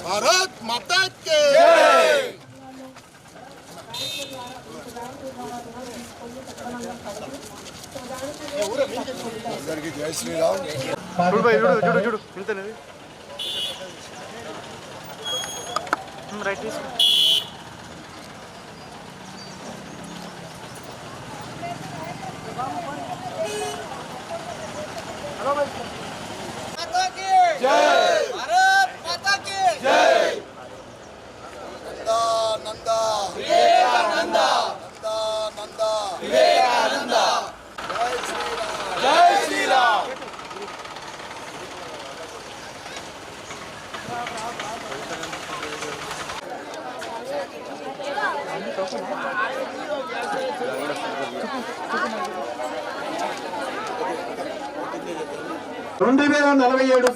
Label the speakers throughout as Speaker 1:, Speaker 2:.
Speaker 1: भारत माता के जय। అందరికీ జై శ్రీరామ్. చూడు చూడు ఇంతనేది రైట్ తీసుకో. हेलो भाई माता की जय, भारत माता की जय। नंदा नंदा विवेकानंदा, नंदा नंदा विवेकानंदा, जय श्री राम जय श्री राम।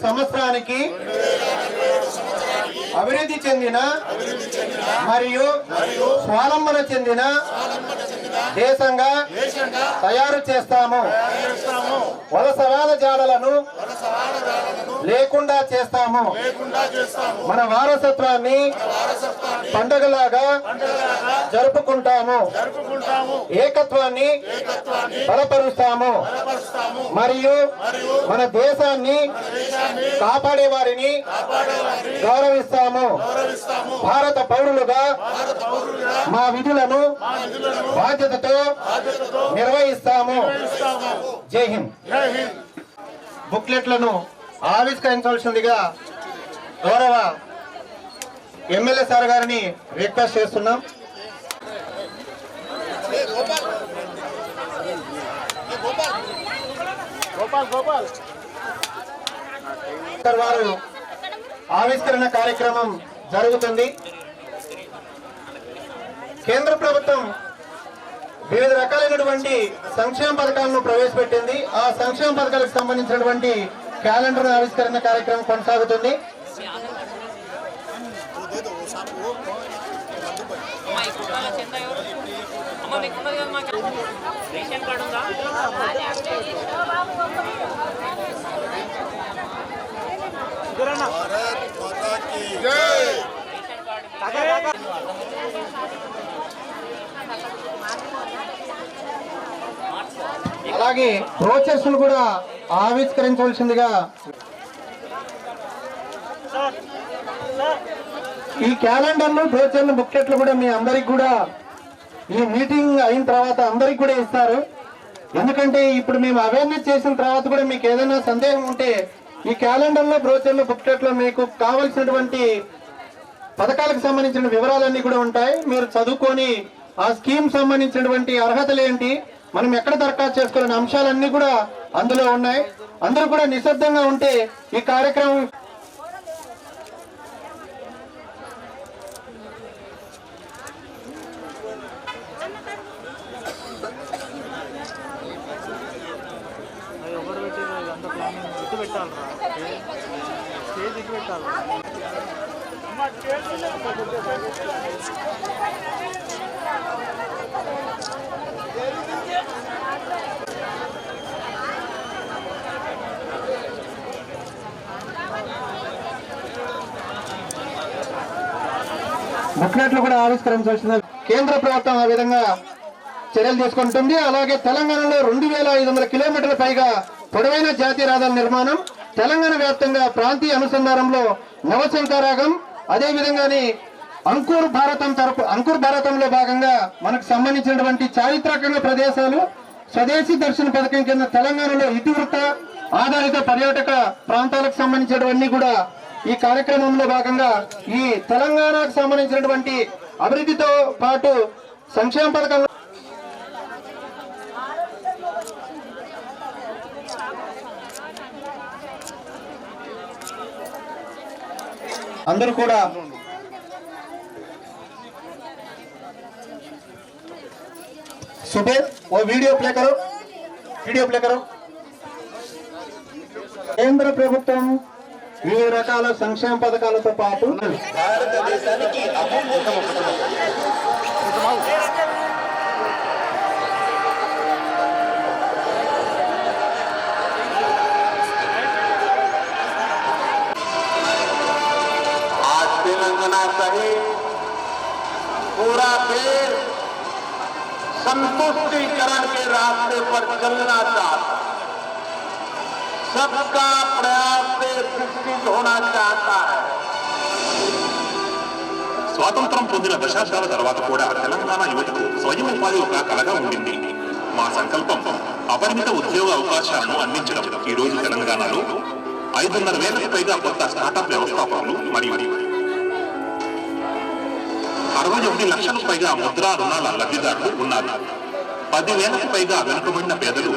Speaker 1: సంవత్సరానికి అభివృద్ధి చెందిన మరియు స్వావలంబన చెందిన దేశంగా తయారు చేస్తాము. వలసవాద జాడలను లేకుండా చేస్తాము. మన వారసత్వాన్ని పండుగలాగా జరుపుకుంటాము. ఏకత్వాన్ని బలపరుస్తాము మరియు మన దేశాన్ని కాపాడే వారిని గౌరవిస్తాము. భారత పౌరులుగా మా విధులను బాధ్యతతో నిర్వహిస్తాము. జై హింద్. బుక్లెట్లను ఆవిష్కరించవలసిందిగా గౌరవ ఎమ్మెల్యే సార్ గారిని రిక్వెస్ట్ చేస్తున్నాం. వారు ఆవిష్కరణ కార్యక్రమం జరుగుతుంది. కేంద్ర ప్రభుత్వం వివిధ రకాలైనటువంటి సంక్షేమ పథకాలను ప్రవేశపెట్టింది. ఆ సంక్షేమ పథకాలకు సంబంధించినటువంటి క్యాలెండర్ ఆవిష్కరణ కార్యక్రమం కొనసాగుతుంది. అలాగే బ్రోచర్స్ కూడా ఆవిష్కరించవలసిందిగా ఈ క్యాలెండర్లు బ్రోచర్లు బుక్లెట్లు కూడా మీ అందరికి కూడా ఈ మీటింగ్ అయిన తర్వాత అందరికి కూడా ఇస్తారు. ఎందుకంటే ఇప్పుడు మేము అవేర్నెస్ చేసిన తర్వాత కూడా మీకు ఏదైనా సందేహం ఉంటే ఈ క్యాలెండర్లో బ్రోచర్లు బుక్లెట్లో మీకు కావలసినటువంటి పథకాలకు సంబంధించిన వివరాలన్నీ కూడా ఉంటాయి. మీరు చదువుకొని ఆ స్కీమ్ సంబంధించినటువంటి అర్హతలు ఏంటి, మనం ఎక్కడ దరఖాస్తు చేసుకోవాలనే అంశాలన్నీ కూడా అందులో ఉన్నాయి. అందరూ కూడా నిశ్శబ్దంగా ఉంటే ఈ కార్యక్రమం బుక్లెట్లు కూడా ఆవిష్కరించాల్సిన కేంద్ర ప్రభుత్వం ఆ విధంగా చర్యలు తీసుకుంటుంది. అలాగే తెలంగాణలో 2500 కిలోమీటర్ల పైగా పొడవైన జాతీయ రహదారుల నిర్మాణం, తెలంగాణ వ్యాప్తంగా ప్రాంతీయ అనుసంధానంలో నవశంకారాగం, అదే విధంగానే అంకుర్ భారతంలో భాగంగా మనకు సంబంధించినటువంటి చారిత్రకంగా ప్రదేశాలు, స్వదేశీ దర్శన పథకం కింద తెలంగాణలో ఇతివృత్త ఆధారిత పర్యాటక ప్రాంతాలకు సంబంధించినవన్నీ కూడా ఈ కార్యక్రమంలో భాగంగా ఈ తెలంగాణకు సంబంధించినటువంటి అభివృద్ధితో పాటు సంక్షేమ పథకంలో అందరూ కూడా सुबह वो वीडियो प्ले करो కేంద్ర ప్రభుత్వం వివిధ రకాల సంక్షేమ పథకాలతో పాటు భారతదేశానికి
Speaker 2: आज तेलंगाना सहित पूरा देश संतुष्टिकरण के रास्ते पर चलना चाहता है, सबका प्रयास से विकसित होना चाहता है।
Speaker 3: స్వాతంత్రం పొందిన దశాబ్దాల తర్వాత కూడా తెలంగాణ యువతకు స్వయం ఉపాధి ఒక కలగా ఉండింది. మా సంకల్పం అపరిమిత ఉద్యోగ అవకాశాలను అందించడం. ఈ రోజు తెలంగాణలో 5,500,000కు పైగా కొత్త స్టార్టప్ వ్యవస్థాపకులు మరియు 61 లక్షలకు పైగా ముద్రా రుణాల లబ్ధిదారులు ఉన్నారు. 10,000కు పైగా వెనుకబడిన పేదలు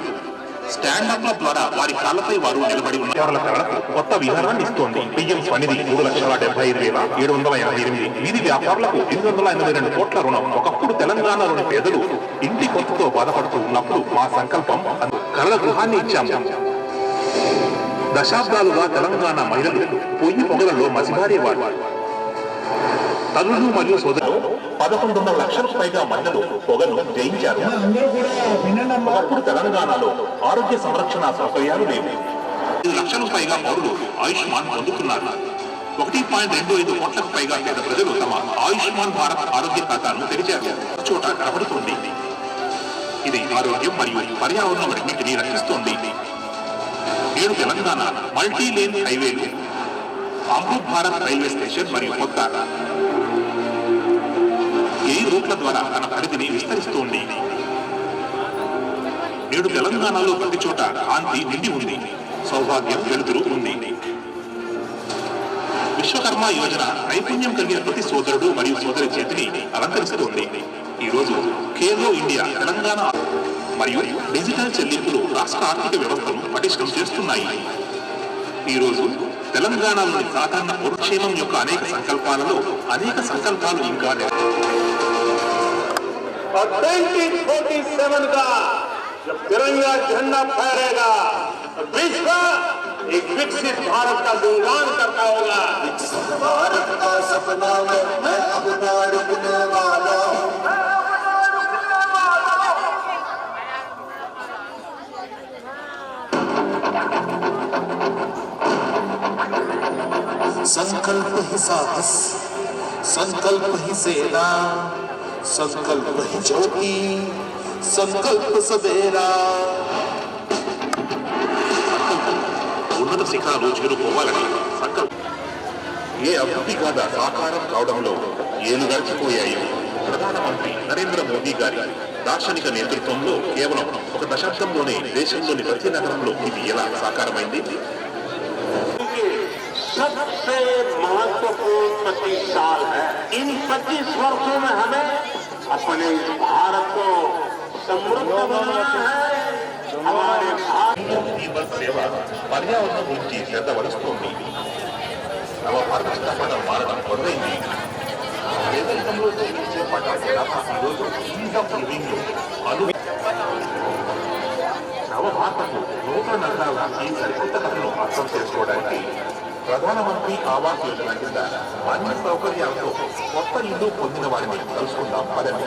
Speaker 3: స్టాండప్ల ద్వారా వారి కాళ్లపై వారు నిలబడి ఉన్నారు. కొత్త విధానాన్ని ఇస్తోంది. పిఎం స్వనిధి 3,75,788. వీధి వ్యాపారులకు 882 కోట్ల రుణం. ఒకప్పుడు తెలంగాణలోని పేదలు ఇంటి కొత్తతో బాధపడుతూ ఉన్నప్పుడు మా సంకల్పం కళల గృహాన్ని ఇచ్చాము. దశాబ్దాలుగా తెలంగాణ మహిళలు పొయ్యి పొగలలో మసిబారేవారు. తల్లులు మరియు సోదరులు 11,500 లక్షలకు పైగా మహిళలు పొగను జయించారు. ఒకప్పుడు తెలంగాణలో ఆరోగ్య సంరక్షణ సౌకర్యాలు లేవు. 5 లక్షలకు పైగా పౌరులు ఆయుష్మాన్ పొందుతున్నారు. 1.25 కోట్లకు పైగా పేద ప్రజలు తమ ఆయుష్మాన్ భారత్ ఆరోగ్య ఖాతాను తెరిచారు. చోట కనబడుతుంది. ఇది ఆరోగ్యం మరియు పర్యావరణం రెండింటినీ రక్షిస్తోంది. నేడు తెలంగాణ మల్టీ లేన్ హైవేలు, అమృత్ భారత్ రైల్వే స్టేషన్ మరియు కొత్త ఏ రూట్ల ద్వారా తన పరిధిని విస్తరిస్తోంది. నేడు తెలంగాణలో ప్రతి చోట కాంతి నిండి ఉంది. సౌభాగ్యం వెలుతురు ఉంది. విశ్వకర్మ యోజన నైపుణ్యం కలిగిన ప్రతి సోదరుడు మరియు సోదరి చేతిని అలంకరిస్తోంది. ఈ రోజు ఖేలో ఇండియా తెలంగాణ మరియు డిజిటల్ చెల్లింపులు రాష్ట్ర ఆర్థిక వ్యవస్థను పటిష్టం చేస్తున్నాయి. ఈ రోజు తెలంగాణలోని సాధారణ పౌరక్షేమం యొక్క అనేక సంకల్పాలలో అనేక సంకల్పాలు ఇంకా
Speaker 2: 2047 का जब तिरंगा झंडा फहरेगा तो विश्व एक विकसित भारत का गुणगान करता होगा।
Speaker 4: भारत का सपना मैं अब ना रुकने वाला हूँ। संकल्प ही साहस, संकल्प ही सेना, संकल्प ही ज्योति, संकल्प सवेरा।
Speaker 3: ఉన్నత శిఖరాలు చేరుకోవాలని సంకల్పం. ఏ అభివృద్ధి గాథ సాకారం కావడంలో ఏళ్లు గడిచిపోయాయి. ప్రధానమంత్రి నరేంద్ర మోదీ గారి దార్శనిక నేతృత్వంలో కేవలం ఒక దశాబ్దంలోనే దేశంలోని ప్రతి నగరంలో ఇది ఎలా సాకారమైంది?
Speaker 2: सबसे महत्वपूर्ण 25 साल है। इन 25 वर्षों में हमें अपने भारत को समृद्ध बनाना है। हमारे
Speaker 3: भारत సేవ పర్యావరణం గురించి శ్రద్ధ వహిస్తోంది. నవ భారత స్థాపన మారడం మొదలైంది. పేదరికంలో జీవించే ఈరోజు నవభారతకు నూతన నగరాల ఈ సరికొత్త కథను అర్థం చేసుకోవడానికి ప్రధానమంత్రి ఆవాస్ యోజన కింద అన్ని సౌకర్యాలతో కొత్త ఇల్లు పొందిన వారిని కలుసుకుందాం పదండి.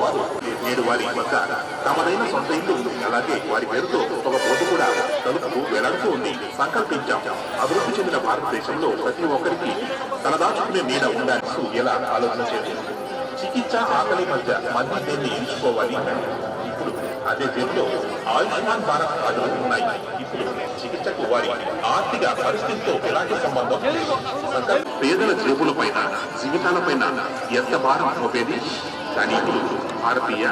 Speaker 3: వారు నేడు వారి వద్ద తమదైన సొంత ఇల్లు ఉంది. అలాగే వారి పేరుతో ఒక బోర్డు కూడా తలుపుకు వెళ్లాడుతూ ఉంది. సంకల్పించాం అభివృద్ధి చెందిన భారతదేశంలో ప్రతి ఒక్కరికి తలదాచుకునే నీడ ఉండాల్సి ఎలా ఆలోచన చేసి చికిత్స ఆకలి మధ్య దేన్ని ఎంచుకోవాలి. ఇప్పుడు అదే పేరులో ఆయుష్మాన్ భారత్ కార్డులు ఉన్నాయి. ఇప్పుడు చికిత్సకు వారి ఆర్థిక పరిస్థితితో ఎలాంటి సంబంధం? పేదల జేబుల పైన జీవితాల పైన ఎంత భారం మోపేది? కానీ ఇప్పుడు భారతీయ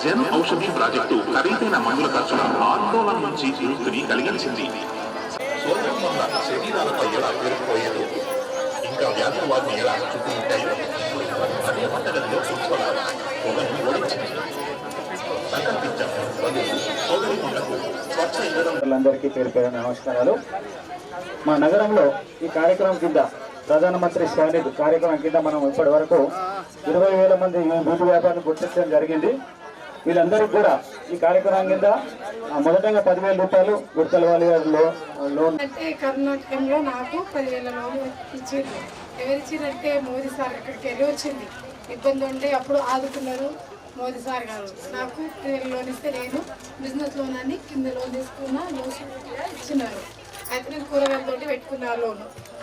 Speaker 3: జన్ ఔషధి ప్రాజెక్టు ఖరీదైన మందుల ఖర్చుల ఆందోళన నుంచి విముక్తిని కలిగించింది. సోదరం వల్ల శరీరాలపై ఎలా పేరుకుపోయేదో, ఇంకా వ్యాధుల వారిని ఎలా చుట్టుముట్టాయో అదే వంటగదిలో కూర్చోవాలి. పొగను ఓడించింది. సంకల్పించాం సోదరి మండలకు స్వచ్ఛ ఇంధనం.
Speaker 5: అందరికీ పేరు పేరు నమస్కారాలు. మా నగరంలో ఈ కార్యక్రమం కింద ప్రధానమంత్రి స్వనిధి కార్యక్రమం కింద మనం ఇప్పటి వరకు 20,000 మంది వీటి వ్యాపారాన్ని గుర్తించడం జరిగింది. వీళ్ళందరికీ కూడా ఈ కార్యక్రమం కింద మొదటగా 10,000 రూపాయలు గుర్తల వాళ్ళ లోన్
Speaker 6: అంటే కర్ణాటకలో నాకు 10,000 లోన్ ఇచ్చింది. ఎవరిచ్చినట్టే మోదీ సార్ ఇక్కడికి వెళ్ళి వచ్చింది. ఇబ్బంది ఉంటే అప్పుడు ఆదుకున్నారు మోదీ సార్ గారు. నాకు 10,000 లోన్ ఇస్తే నేను బిజినెస్ లోన్ అని కింద లోన్ తీసుకున్నా, లోన్ ఇచ్చినారు. అయితే నేను కూరగాయలతోటి పెట్టుకున్నా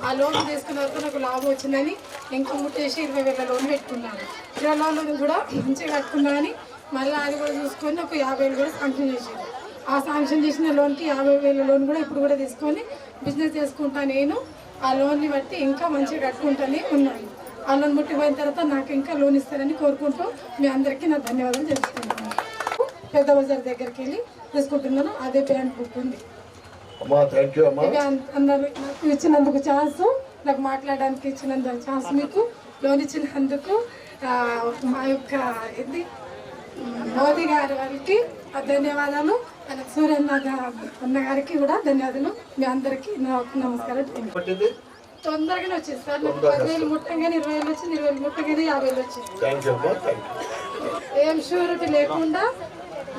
Speaker 6: ఆ లోన్ తీసుకున్న వరకు నాకు లాభం వచ్చిందని ఇంకా ముట్టేసి 20,000 లోన్ పెట్టుకున్నాను. 20 లోన్ కూడా మంచిగా కట్టుకున్నా అని మళ్ళీ అది కూడా చూసుకొని నాకు 50,000 కూడా శాంక్షన్ చేసింది. ఆ శాంక్షన్ చేసిన లోన్కి 50,000 లోన్ కూడా ఇప్పుడు కూడా తీసుకొని బిజినెస్ చేసుకుంటా. నేను ఆ లోన్ని బట్టి ఇంకా మంచిగా కట్టుకుంటానే ఉన్నాను. ఆ లోన్ ముట్టిపోయిన తర్వాత నాకు ఇంకా లోన్ ఇస్తారని కోరుకుంటూ మీ అందరికీ నా ధన్యవాదాలు తెలుసుకుంటున్నాను. పెద్ద బజార్ దగ్గరికి వెళ్ళి తీసుకుంటున్నాను. అదే బ్యాంక్ బుక్ ఉంది. అందరూ నాకు ఇచ్చినందుకు ఛాన్స్, నాకు మాట్లాడడానికి ఇచ్చినందుకు ఛాన్స్, మీకు లోన్ ఇచ్చినందుకు మా యొక్క ఇది మోదీ గారి వారికి ధన్యవాదాలు. సూర్యన్న అన్న గారికి కూడా ధన్యవాదాలు. మీ అందరికీ నమస్కారం. తొందరగానే వచ్చింది సార్. నాకు 10,000 ముట్టంగానే 20,000 వచ్చింది, 20,000 ముట్టంగానే 50,000 వచ్చింది. ఏం షూరిటీ లేకుండా,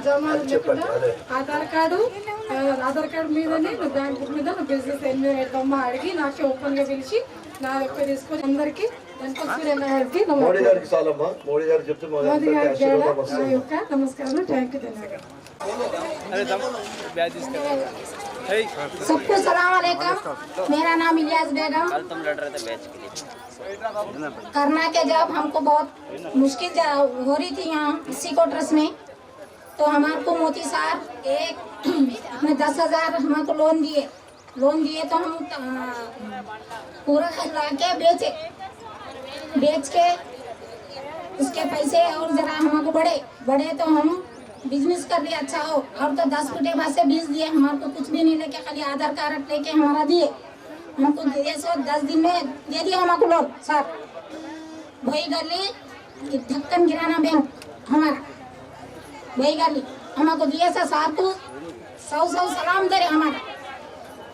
Speaker 6: జమాలు లేకుండా ఆధార్ కార్డు మీదనే బ్యాంక్ బుక్ మీద బిజినెస్ ఎన్ని పెడతామో అడిగి నాకు ఓపెన్గా పిలిచి నా యొక్క తీసుకొని అందరికీ సూర్యన్న గారికి మోదీ గారికి నా యొక్క నమస్కారం. థ్యాంక్ యూ, ధన్యవాదాలు.
Speaker 7: सबको सलाम अलैकुम। मेरा नाम इलियास बेगम। करना के जब हमको बहुत मुश्किल हो रही थी यहाँ इसी क्वार्टर्स में, तो हमारे को मोदी साहब एक 10,000 हमको लोन दिए तो हम पूरा ला के बेच के उसके पैसे और जरा हमको बढ़े तो हम बिजनेस कर लिया अच्छा हो। और तो 10 फुटे बाद से 20 दिए, हमारे को कुछ भी नहीं लेके खाली आधार कार्ड लेके हमारा दिए। हमको 10 दिन में दे दिया हमको लोन सर। वही गली ढक्कन गिराना बैंक हमारा वही गली हमको दिए साहब को 100 सलाम दे रहे हमारा।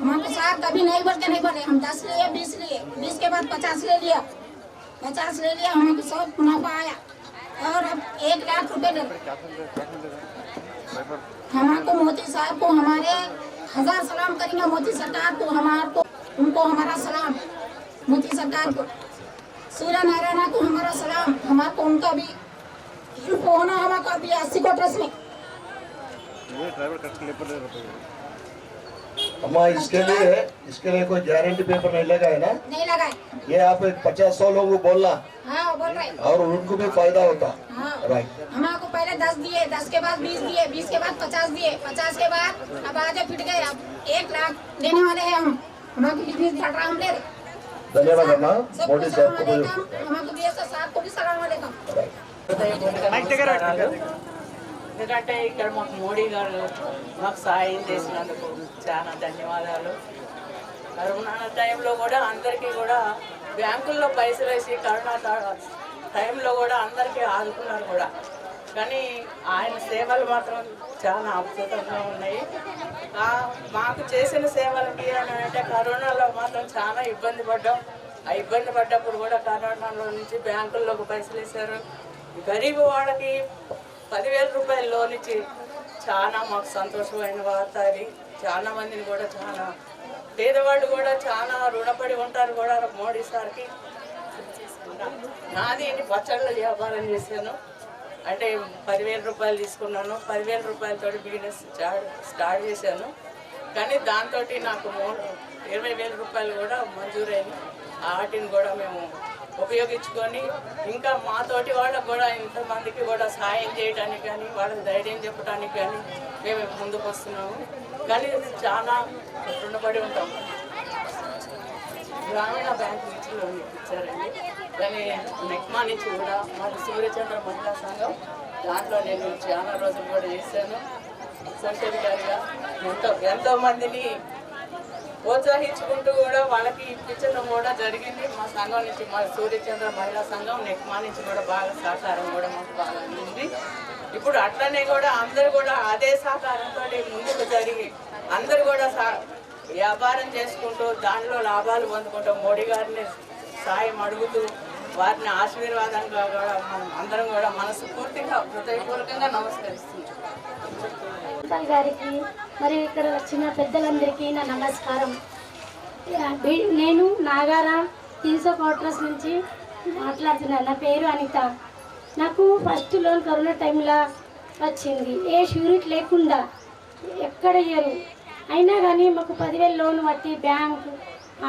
Speaker 7: हमको साहब कभी नहीं बोले हम 10 लिए 20 लिए, 20 के बाद 50 ले लिया, 50 ले लिया, हमको सब मुनाफा आया। और अब 1 लाख रुपए दे हमारे मोदी साहब को हमारे 1000 सलाम करेंगे। मोदी सरकार को उनको हमारा सलाम। मोदी सरकार को सूर्य नारायण को हमारा सलाम। हमारे को उनका भी होना हमारा अभी 80 क्वार्टर्स में।
Speaker 8: अम्मा इसके लिए कोई गारंटी पेपर नहीं लगा है ना?
Speaker 7: नहीं लगा है।
Speaker 8: ये आप 50-100 लोगों को बोलना।
Speaker 7: हाँ बोल रहे हैं।
Speaker 8: और उनको भी फायदा होता।
Speaker 7: हाँ
Speaker 8: राइट।
Speaker 7: हमारे 10 दिए, 10 के बाद 20 दिए, 20 के बाद 50 दिए, 50 के बाद अब आधे फिट गए। अब 1 लाख देने वाले हैं हम। हमारे बिजनेस बढ़ रहा हम ले रहे।
Speaker 8: धन्यवाद अम्मा। मोदी साहब को
Speaker 7: हमारे बीएसएस साहब को भी सलाम अलैकुम।
Speaker 9: ఎందుకంటే ఇక్కడ మాకు మోడీ గారు మాకు సాయం చేసినందుకు చాలా ధన్యవాదాలు. కరోనా టైంలో కూడా అందరికీ కూడా బ్యాంకుల్లో పైసలు వేసి కరోనా టైంలో కూడా అందరికీ ఆదుకున్నారు కూడా. కానీ ఆయన సేవలు మాత్రం చాలా అద్భుతంగా ఉన్నాయి. మాకు చేసిన సేవలకి అంటే కరోనాలో మాత్రం చాలా ఇబ్బంది పడ్డాం. ఆ ఇబ్బంది పడ్డప్పుడు కూడా కరోనాలో నుంచి బ్యాంకుల్లోకి పైసలు వేశారు. గరీబ్ వాళ్ళకి 10,000 రూపాయలు లోన్ ఇచ్చి చాలా మాకు సంతోషమైన వార్త అది. చాలా మందిని కూడా చాలా పేదవాళ్ళు కూడా చాలా రుణపడి ఉంటారు కూడా మోడీ సార్కి. నాది పచ్చళ్ళ వ్యాపారం చేశాను. అంటే 10,000 రూపాయలు తీసుకున్నాను. 10,000 రూపాయలతో బిజినెస్ స్టార్ట్ చేశాను. కానీ దాంతో నాకు 20,000 రూపాయలు కూడా మంజూరైంది. వాటిని కూడా మేము ఉపయోగించుకొని ఇంకా మాతోటి వాళ్ళకు కూడా ఇంతమందికి కూడా సాయం చేయడానికి కానీ వాళ్ళకి ధైర్యం చెప్పడానికి కానీ మేము ముందుకు వస్తున్నాము. కానీ చాలా రుణపడి ఉంటాం. గ్రామీణ బ్యాంక్ నుంచి లోన్ ఇచ్చారండి. కానీ నెక్మా నుంచి కూడా మరి సూర్యచంద్ర మహిళా సంఘం దాంట్లో నేను చాలా రోజులు కూడా చేశాను. సోషల్ గారిగా ఎంతో మందిని ప్రోత్సహించుకుంటూ కూడా వాళ్ళకి ఇప్పించడం కూడా జరిగింది. మా సంఘం నుంచి మా సూర్యచంద్ర మహిళా సంఘం నెక్మా నుంచి కూడా బాగా సహకారం కూడా మాకు బాగా ఉంది. ఇప్పుడు అట్లనే కూడా అందరూ కూడా అదే సహకారంతో ముందుకు జరిగి అందరూ కూడా వ్యాపారం చేసుకుంటూ దానిలో లాభాలు పొందుకుంటూ మోడీ గారిని సాయం అడుగుతూ వారిని ఆశీర్వాదంగా కూడా మనం అందరం కూడా మనస్ఫూర్తిగా హృదయపూర్వకంగా నమస్కరిస్తున్నాం.
Speaker 10: గారికి మరియు ఇక్కడ వచ్చిన పెద్దలందరికీ నా నమస్కారం. నేను నాగారా 300 క్వార్టర్స్ నుంచి మాట్లాడుతున్నాను. నా పేరు అనిత. నాకు ఫస్ట్ లోన్ కరోనా టైంలో వచ్చింది. ఏ షూరిటీ లేకుండా ఎక్కడ ఇయ్యరు. అయినా కానీ మాకు 10,000 లోన్ పట్టి బ్యాంక్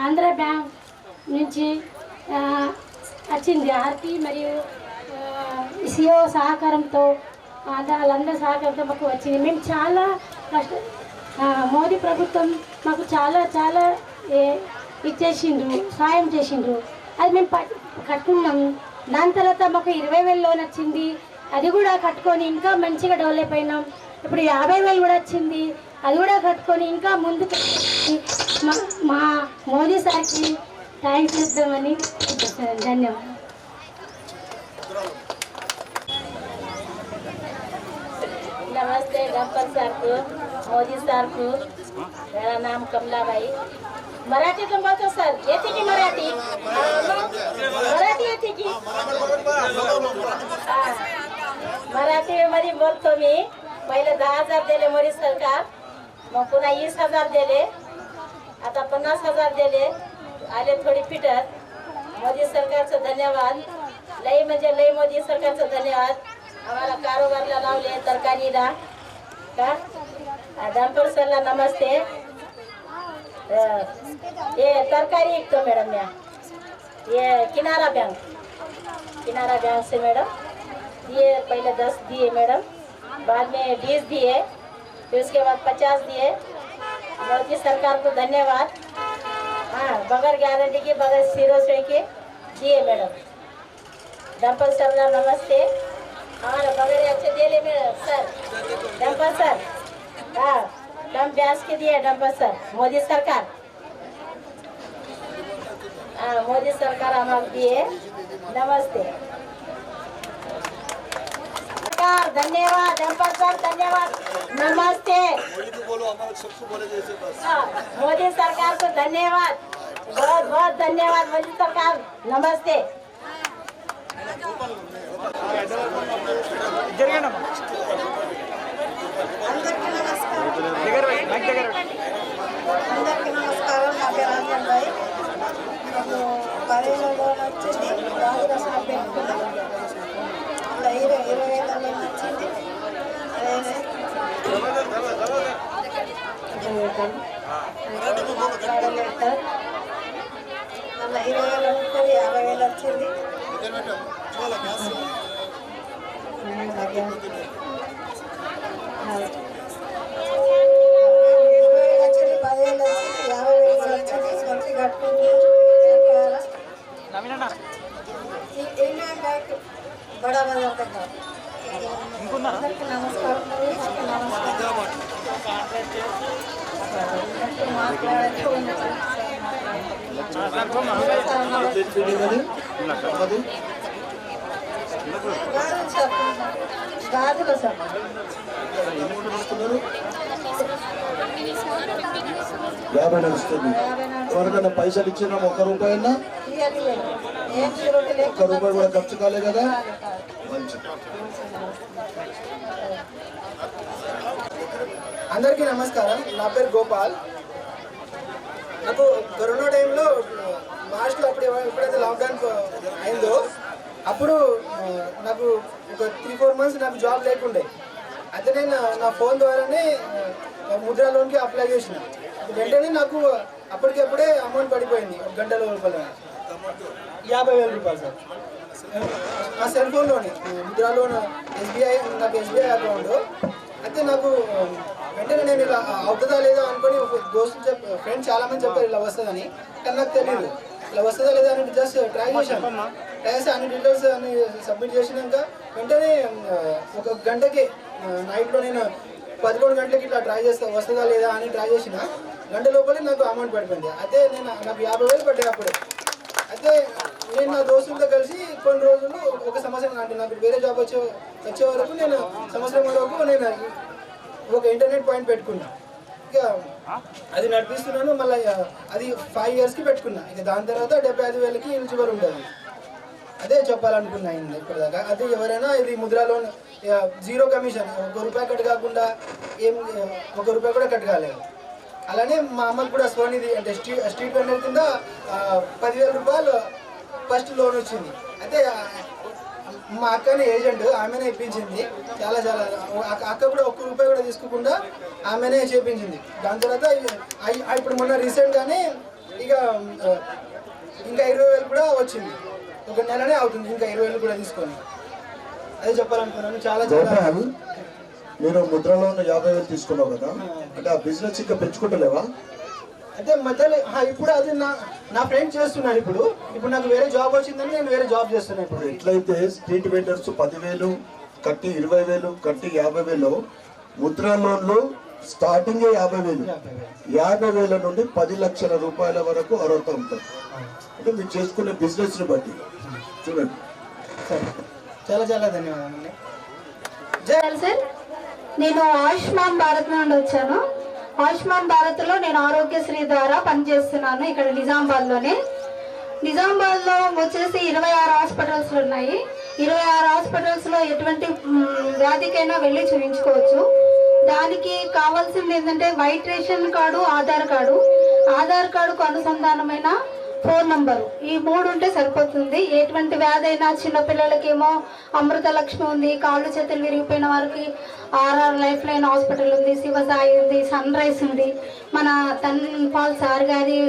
Speaker 10: ఆంధ్ర బ్యాంక్ నుంచి వచ్చింది. ఆర్టీ మరియు సిఓ సహకారంతో వాళ్ళందరి సహకారంతో మాకు వచ్చింది. మేము చాలా మోదీ ప్రభుత్వం మాకు చాలా చాలా ఇచ్చేసిండ్రు, సాయం చేసిండ్రు. అది మేము కట్టుకున్నాము. దాని తర్వాత మాకు 20,000 లోన్ వచ్చింది. అది కూడా కట్టుకొని ఇంకా మంచిగా డెవలప్ అయినాం. ఇప్పుడు 50,000 కూడా వచ్చింది. అది కూడా కట్టుకొని ఇంకా ముందుకు మా మోదీ సార్కి థ్యాంక్స్ చెప్దామని ధన్యవాదాలు.
Speaker 7: नमस्ते डॉक्टर सर को, मोदी सर को। मेरा नाम कमला भाई। मराठी तुम बोलते सर? येते की मराठी? मराठी येते की? मराठी मध्ये बोलतो मी. पहिले 10,000 दिले मोदी सरकार, मग पुन्हा 20,000 दिले, आता 50,000 दिले. आले थोडी फिटत. मोदी सरकारचं धन्यवाद. लई म्हणजे लई मोदी सरकारचं धन्यवाद. आम्हाला कारोबारला लावले, तरकारीला का डंपर सरला नमस्ते. ये तरकारी विकतो मैडम मैं, ये किनारा बैंक से मैडम दिए. पहले 10 दिए मैडम, बाद में 20 दिए, फिर उसके बाद 50 दिए. मोदी सरकार को धन्यवाद. हाँ, बगैर गारंटी के, बगैर सिरों से के दिए मैडम. डंपर सरला नमस्ते. हमारा बगैर अच्छे दिले मेरे सर डंपर सर. हाँ, कम ब्याज के दिए डंपर सर मोदी सरकार. हाँ, मोदी सरकार हमारे दिए. नमस्ते सरकार, धन्यवाद. डंपर सर धन्यवाद, नमस्ते. हाँ, मोदी सरकार को धन्यवाद, बहुत बहुत धन्यवाद मोदी सरकार. नमस्ते.
Speaker 11: అందరికీ నమస్కారం. నా పేరు రాజన్ భాయ్. నాకు 10,000 లోన్ వచ్చింది. రాజు రసం పెట్టుకున్నాం. అలా 20,000 లోన్ వచ్చింది. అలా 20,000 ఉంటుంది, 50,000 వచ్చింది. 10,000 వచ్చింది, 50,000 వచ్చింది. మంచి కట్టుకుంటూ యూనియన్ బ్యాంక్ బడా బజార్ దగ్గర. అందరికీ నమస్కారం. గాజుల సార్
Speaker 8: యాభై నడుస్తుంది. ఎవరికైనా పైసలు ఇచ్చినా ₹1
Speaker 11: ఏం
Speaker 8: ₹1 కూడా ఖర్చు కాలే కదా. మంచి.
Speaker 1: అందరికీ నమస్కారం. నా పేరు గోపాల్. నాకు కరోనా టైంలో మార్చ్లో ఎప్పుడైతే లాక్డౌన్ అయిందో అప్పుడు నాకు ఒక 3-4 మంత్స్ నాకు జాబ్ లేకుండే. అయితే నేను నా ఫోన్ ద్వారానే ముద్రా లోన్కి అప్లై చేసిన. వెంటనే నాకు అప్పటికప్పుడే అమౌంట్ పడిపోయింది. 1 గంట లోపల 50,000 రూపాయలు సార్. నా సెల్ ఫోన్లోనే ముద్రా లోన్ SBI, నాకు SBI అకౌంట్. అయితే నాకు వెంటనే నేను ఇలా అవుతుందా లేదా అనుకుని దోస్తులు ఫ్రెండ్స్ చాలామంది చెప్పారు ఇలా వస్తుందని. కానీ నాకు తెలియదు ఇలా వస్తుందా లేదా అని జస్ట్ ట్రై చేశాను. ట్రై చేసి అన్ని డీటెయిల్స్ అన్ని సబ్మిట్ చేసినాక వెంటనే 1 గంటకి నైట్లో నేను 11 గంటలకి ఇట్లా ట్రై చేస్తా వస్తుందా లేదా అని ట్రై చేసిన. గంట లోపలే నాకు అమౌంట్ పడిపోయింది. అయితే నాకు 50,000 పడ్డాయి అప్పుడు. అయితే నేను నా దోస్తులతో కలిసి కొన్ని రోజులు ఒక సంవత్సరం అంటే నాకు వేరే జాబ్ వచ్చే వరకు నేను సంవత్సరం వరకు నేను ఒక ఇంటర్నెట్ పాయింట్ పెట్టుకున్నా. ఇక అది నడిపిస్తున్నాను. మళ్ళీ అది 5 ఇయర్స్కి పెట్టుకున్నా. ఇక దాని తర్వాత 75,000కి ఎలిజిబుల్ ఉంటుంది. అదే చెప్పాలనుకున్నా ఇప్పటిదాకా. అదే ఎవరైనా ఇది ముద్రా లోన్ 0 కమిషన్, ₹1 కట్ కాకుండా ₹1 కూడా కట్ కాలేదు. అలానే మా అమ్మకి కూడా స్వనిధి అంటే స్ట్రీట్ వెండర్ కింద 10,000 రూపాయలు ఫస్ట్ లోన్ వచ్చింది. అయితే
Speaker 12: మా అక్కనే ఏజెంట్, ఆమెనే ఇప్పించింది. చాలా చాలా అక్క కూడా ₹1 కూడా తీసుకోకుండా ఆమెనే చేపించింది. దాని తర్వాత ఇప్పుడు మొన్న రీసెంట్గానే ఇంకా 20,000 కూడా వచ్చింది. ఒక నెలనే అవుతుంది ఇంకా 20,000 కూడా తీసుకొని. అదే చెప్పాలనుకున్నాను. చాలా చాలా
Speaker 8: మీరు ముద్రలో 50,000 తీసుకున్నావు కదా, అంటే ఆ బిజినెస్ ఇంకా పెంచుకుంటలేవా?
Speaker 12: అంటే మధ్యలో ఇప్పుడు అది నా ఫ్రెండ్ చేస్తున్నాను. ఇప్పుడు నాకు వేరే జాబ్ వచ్చిందని నేను వేరే జాబ్ చేస్తున్నాను. ఇప్పుడు
Speaker 8: ఎట్లయితే స్ట్రీట్ వెండర్స్ 10,000 కట్టి 20,000 కట్టి 50,000 ముద్రా లోన్లు స్టార్టింగే 50,000, 50,000 నుండి 10 లక్షల రూపాయల వరకు అర్హత ఉంటుంది. అంటే మీరు చేసుకునే బిజినెస్ ని బట్టి చూడండి.
Speaker 12: చాలా చాలా ధన్యవాదాలు.
Speaker 10: సార్, నేను ఆయుష్మాన్ భారత్ నుండి వచ్చాను. ఆయుష్మాన్ భారత్లో నేను ఆరోగ్యశ్రీ ద్వారా పనిచేస్తున్నాను. ఇక్కడ నిజామాబాద్లోనే. నిజామాబాద్లో వచ్చేసి 26 హాస్పిటల్స్ ఉన్నాయి. 26 హాస్పిటల్స్లో ఎటువంటి వ్యాధికైనా వెళ్ళి చూపించుకోవచ్చు. దానికి కావాల్సింది ఏంటంటే వైట్ రేషన్ కార్డు, ఆధార్ కార్డుకు అనుసంధానమైన ఫోన్ నంబరు, ఈ 3 ఉంటే సరిపోతుంది. ఎటువంటి వ్యాధి అయినా చిన్నపిల్లలకేమో అమృత లక్ష్మి ఉంది, కాళ్ళు చేతులు విరిగిపోయిన వారికి ఆర్ఆర్ లైఫ్ లైన్ హాస్పిటల్ ఉంది, శివసాయి ఉంది, సన్ రైజ్ ఉంది. మన తన్పాల్ సార్ గారి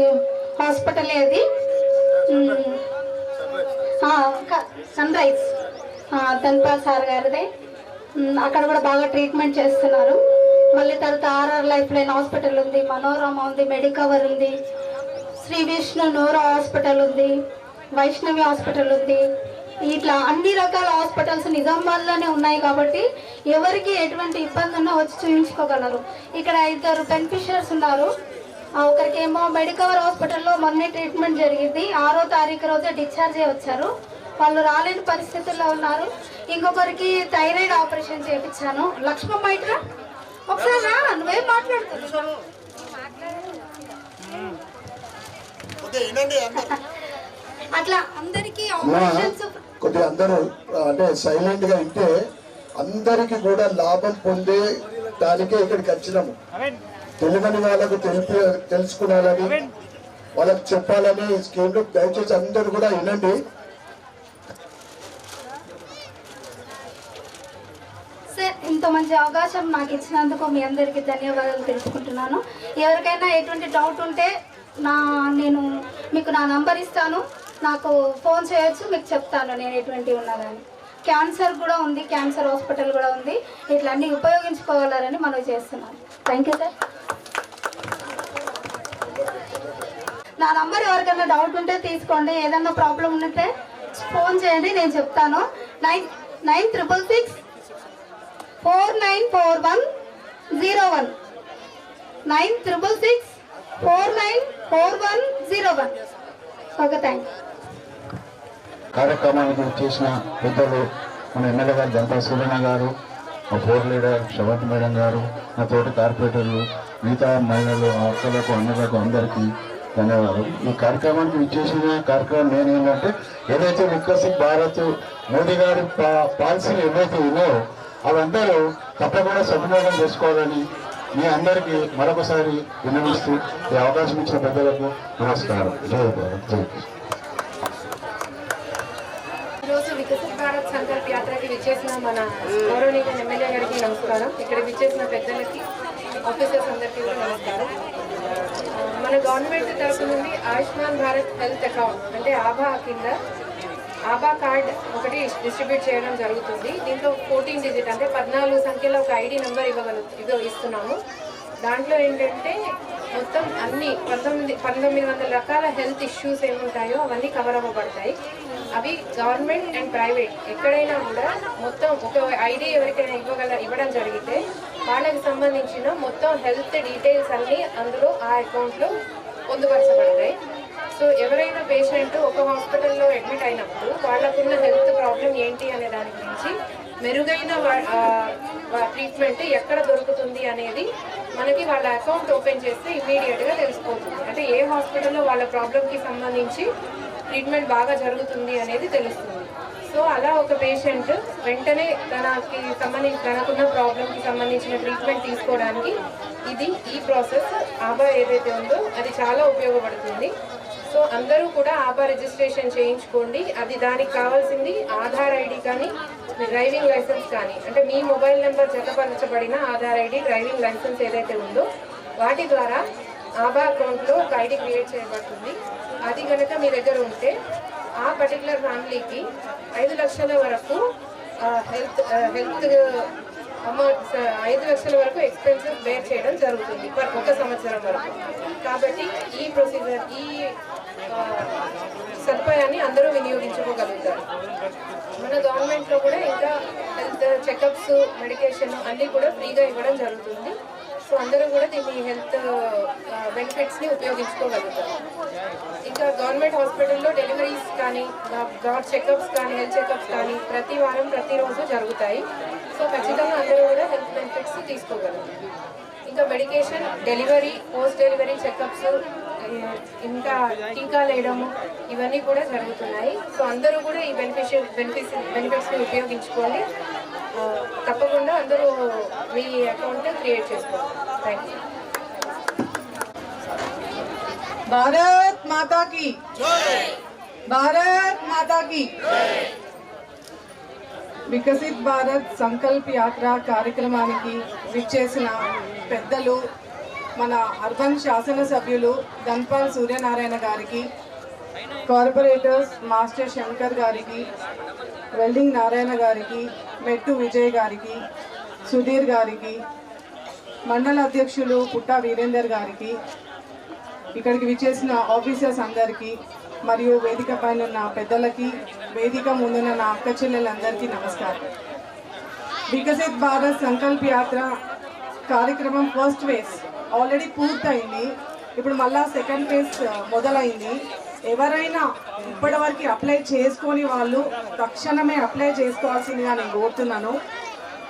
Speaker 10: హాస్పిటలే అది, సన్ రైజ్ తన్పాల్ సార్ గారిదే. అక్కడ కూడా బాగా ట్రీట్మెంట్ చేస్తున్నారు. మళ్ళీ తర్వాత ఆర్ఆర్ లైఫ్ లైన్ హాస్పిటల్ ఉంది, మనోరమ ఉంది, మెడికవర్ ఉంది, శ్రీ విష్ణు నోరా హాస్పిటల్ ఉంది, వైష్ణవి హాస్పిటల్ ఉంది. ఇట్లా అన్ని రకాల హాస్పిటల్స్ నిజామాబాద్లోనే ఉన్నాయి కాబట్టి ఎవరికి ఎటువంటి ఇబ్బంది ఉన్నా వచ్చి చూపించుకోగలరు. ఇక్కడ 2 బెనిఫిషియర్స్ ఉన్నారు. ఒకరికేమో మెడికవర్ హాస్పిటల్లో మొన్నే ట్రీట్మెంట్ జరిగింది. 6వ తారీఖు రోజే డిశ్చార్జ్ అయ్యి వచ్చారు. వాళ్ళు రాలేని పరిస్థితుల్లో ఉన్నారు. ఇంకొకరికి థైరాయిడ్ ఆపరేషన్ చేయించాను. లక్ష్మమ్మ ఇట్లా ఒకసారి నువ్వేం మాట్లాడుతున్నావు? అట్లా అందరికీ
Speaker 8: కొద్దిగా అందరూ అంటే సైలెంట్ గా ఉంటే అందరికి కూడా లాభం పొందే దానికే ఇక్కడికి వచ్చినాము. తెలియని వాళ్ళకు తెలుసుకున్నాలని, వాళ్ళకి చెప్పాలని ఈ స్కీమ్ లో దయచేసి అందరూ కూడా వినండి.
Speaker 10: సార్, ఇంత మంచి అవకాశం నాకు ఇచ్చినందుకు మీ అందరికీ ధన్యవాదాలు తెలుసుకుంటున్నాను. ఎవరికైనా ఎటువంటి డౌట్ ఉంటే నేను మీకు నా నంబర్ ఇస్తాను, నాకు ఫోన్ చేయొచ్చు, మీకు చెప్తాను నేను ఎటువంటివి ఉన్నదని. క్యాన్సర్ కూడా ఉంది, క్యాన్సర్ హాస్పిటల్ కూడా ఉంది. ఇట్లా అన్నీ ఉపయోగించుకోవాలని మనం చేస్తున్నాను. Thank you sir. నా నంబర్ ఎవరికైనా డౌట్ ఉంటే తీసుకోండి. ఏదన్నా ప్రాబ్లం ఉంటే ఫోన్ చేయండి, నేను చెప్తాను. 9666 494101 9666 494101. Okay, thank you.
Speaker 5: కార్యక్రమానికి చేసిన పెద్దలు మన ఎమ్మెల్యే గారు జంతా సూర్యన గారు, మా ఫోర్ లీడర్ శవంతి మేడం గారు, నా తోటి కార్పొరేటర్లు, మిగతా మహిళలు, అక్కలకు, అన్నలకు అందరికీ ధన్యవాదాలు. ఈ కార్యక్రమానికి ఇచ్చేసిన కార్యక్రమం నేను ఏంటంటే ఏదైతే వికసిత్ భారత్ మోదీ గారి పాలసీలు ఏవైతే ఉన్నాయో అవందరూ తప్పకుండా సద్వినియోగం చేసుకోవాలని మీ అందరికీ మరొకసారి విన్నవిస్తూ ఈ అవకాశం ఇచ్చిన పెద్దలకు నమస్కారం. జై భారత్, జై కృష్ణ.
Speaker 13: ఈరోజు వికసిత్ భారత్ సంకల్ప యాత్రకి విచ్చేసిన మన గౌరవనీయ ఎమ్మెల్యే గారికి నమస్కారం. ఇక్కడ విచ్చేసిన పెద్దలకి, ఆఫీసర్స్ అందరికీ కూడా నమస్కారం. మన గవర్నమెంట్ తరఫు నుండి ఆయుష్మాన్ భారత్ హెల్త్ అకౌంట్ అంటే ఆభా కింద ఆభా కార్డ్ ఒకటి డిస్ట్రిబ్యూట్ చేయడం జరుగుతుంది. దీంట్లో 14 డిజిట్ అంటే 14 సంఖ్యలో ఒక ఐడి నెంబర్ ఇస్తున్నాము. దాంట్లో ఏంటంటే మొత్తం అన్ని 1900 రకాల హెల్త్ ఇష్యూస్ ఏముంటాయో అవన్నీ కవర్ అవ్వబడతాయి. అవి గవర్నమెంట్ అండ్ ప్రైవేట్ ఎక్కడైనా కూడా మొత్తం ఒక ఐడి ఎవరికైనా ఇవ్వడం జరిగితే వాళ్ళకి సంబంధించిన మొత్తం హెల్త్ డీటెయిల్స్ అన్నీ అందులో ఆ అకౌంట్లో పొందుపరచబడతాయి. సో ఎవరైనా పేషెంట్ ఒక హాస్పిటల్లో అడ్మిట్ అయినప్పుడు వాళ్ళకున్న హెల్త్ ప్రాబ్లం ఏంటి అనే దాని గురించి మెరుగైన ట్రీట్మెంట్ ఎక్కడ దొరుకుతుంది అనేది మనకి వాళ్ళ అకౌంట్ ఓపెన్ చేస్తే ఇమీడియట్గా తెలిసిపోతుంది. అంటే ఏ హాస్పిటల్లో వాళ్ళ ప్రాబ్లంకి సంబంధించి ట్రీట్మెంట్ బాగా జరుగుతుంది అనేది తెలుస్తుంది. సో అలా ఒక పేషెంట్ వెంటనే తనకున్న ప్రాబ్లంకి సంబంధించిన ట్రీట్మెంట్ తీసుకోవడానికి ఈ ప్రాసెస్ ఆభా ఏదైతే ఉందో అది చాలా ఉపయోగపడుతుంది. సో సో అందరూ కూడా ఆబా రిజిస్ట్రేషన్ చేయించుకోండి. అది దానికి కావాల్సింది ఆధార్ ఐడి కానీ మీ డ్రైవింగ్ లైసెన్స్ కానీ, అంటే మీ మొబైల్ నెంబర్ జతపరచబడిన ఆధార్ ఐడి, డ్రైవింగ్ లైసెన్స్ ఏదైతే ఉందో వాటి ద్వారా ఆబా అకౌంట్లో ఒక ఐడి క్రియేట్ చేయబడుతుంది. అది కనుక మీ దగ్గర ఉంటే ఆ పర్టికులర్ ఫ్యామిలీకి 5 లక్షల వరకు హెల్త్ అమౌంట్ 5 లక్షల వరకు ఎక్స్పెన్సెస్ బేర్ చేయడం జరుగుతుంది ఒక సంవత్సరం వరకు. కాబట్టి ఈ ప్రొసీజర్, ఈ సదుపాయాన్ని అందరూ వినియోగించుకోగలుగుతారు. మన గవర్నమెంట్లో కూడా ఇంకా హెల్త్ చెకప్స్, మెడికేషన్ అన్నీ కూడా ఫ్రీగా ఇవ్వడం జరుగుతుంది. సో అందరూ కూడా దీన్ని హెల్త్ బెనిఫిట్స్ని ఉపయోగించుకోగలుగుతారు. ఇంకా గవర్నమెంట్ హాస్పిటల్లో డెలివరీస్ కానీ, బ్లడ్ చెకప్స్ కానీ, హెల్త్ చెకప్స్ కానీ ప్రతి వారం ప్రతిరోజు జరుగుతాయి. సో ఖచ్చితంగా అందరూ కూడా హెల్త్ బెనిఫిట్స్ తీసుకోగలుగుతారు. ఇంకా medication, delivery, post delivery checkups, ఇంకా టీకాలు వేయడము ఇవన్నీ కూడా జరుగుతున్నాయి. సో అందరూ కూడా ఈ బెనిఫిట్స్ని ఉపయోగించుకోండి. తప్పకుండా అందరూ మీ అకౌంట్ క్రియేట్ చేసుకోండి. Thank you.
Speaker 14: భారత్ మాతా की భారత్ మాతా की వికసిత్ భారత్ సంకల్ప్ యాత్ర కార్యక్రమానికి విచ్చేసిన పెద్దలు, మన అర్బన్ శాసనసభ్యులు ధన్పాల్ సూర్యనారాయణ గారికి, కార్పొరేటర్స్ మాస్టర్ శంకర్ గారికి, వెల్డింగ్ నారాయణ గారికి, మెట్టు విజయ్ గారికి, సుధీర్ గారికి, మండల అధ్యక్షులు పుట్టా వీరేందర్ గారికి, ఇక్కడికి విచ్చేసిన ఆఫీసర్స్ అందరికీ, మరియు వేదిక పైన ఉన్న పెద్దలకి, వేదిక ముందున్న నా అక్క చెల్లెలందరికీ నమస్కారం. వికసిత్ భారత్ సంకల్ప్ యాత్ర కార్యక్రమం ఫస్ట్ ఫేజ్ ఆల్రెడీ పూర్తయింది. ఇప్పుడు మళ్ళా సెకండ్ ఫేజ్ మొదలైంది. ఎవరైనా ఇప్పటివరకు అప్లై చేసుకొని వాళ్ళు తక్షణమే అప్లై చేసుకోవాల్సిందిగా నేను కోరుతున్నాను.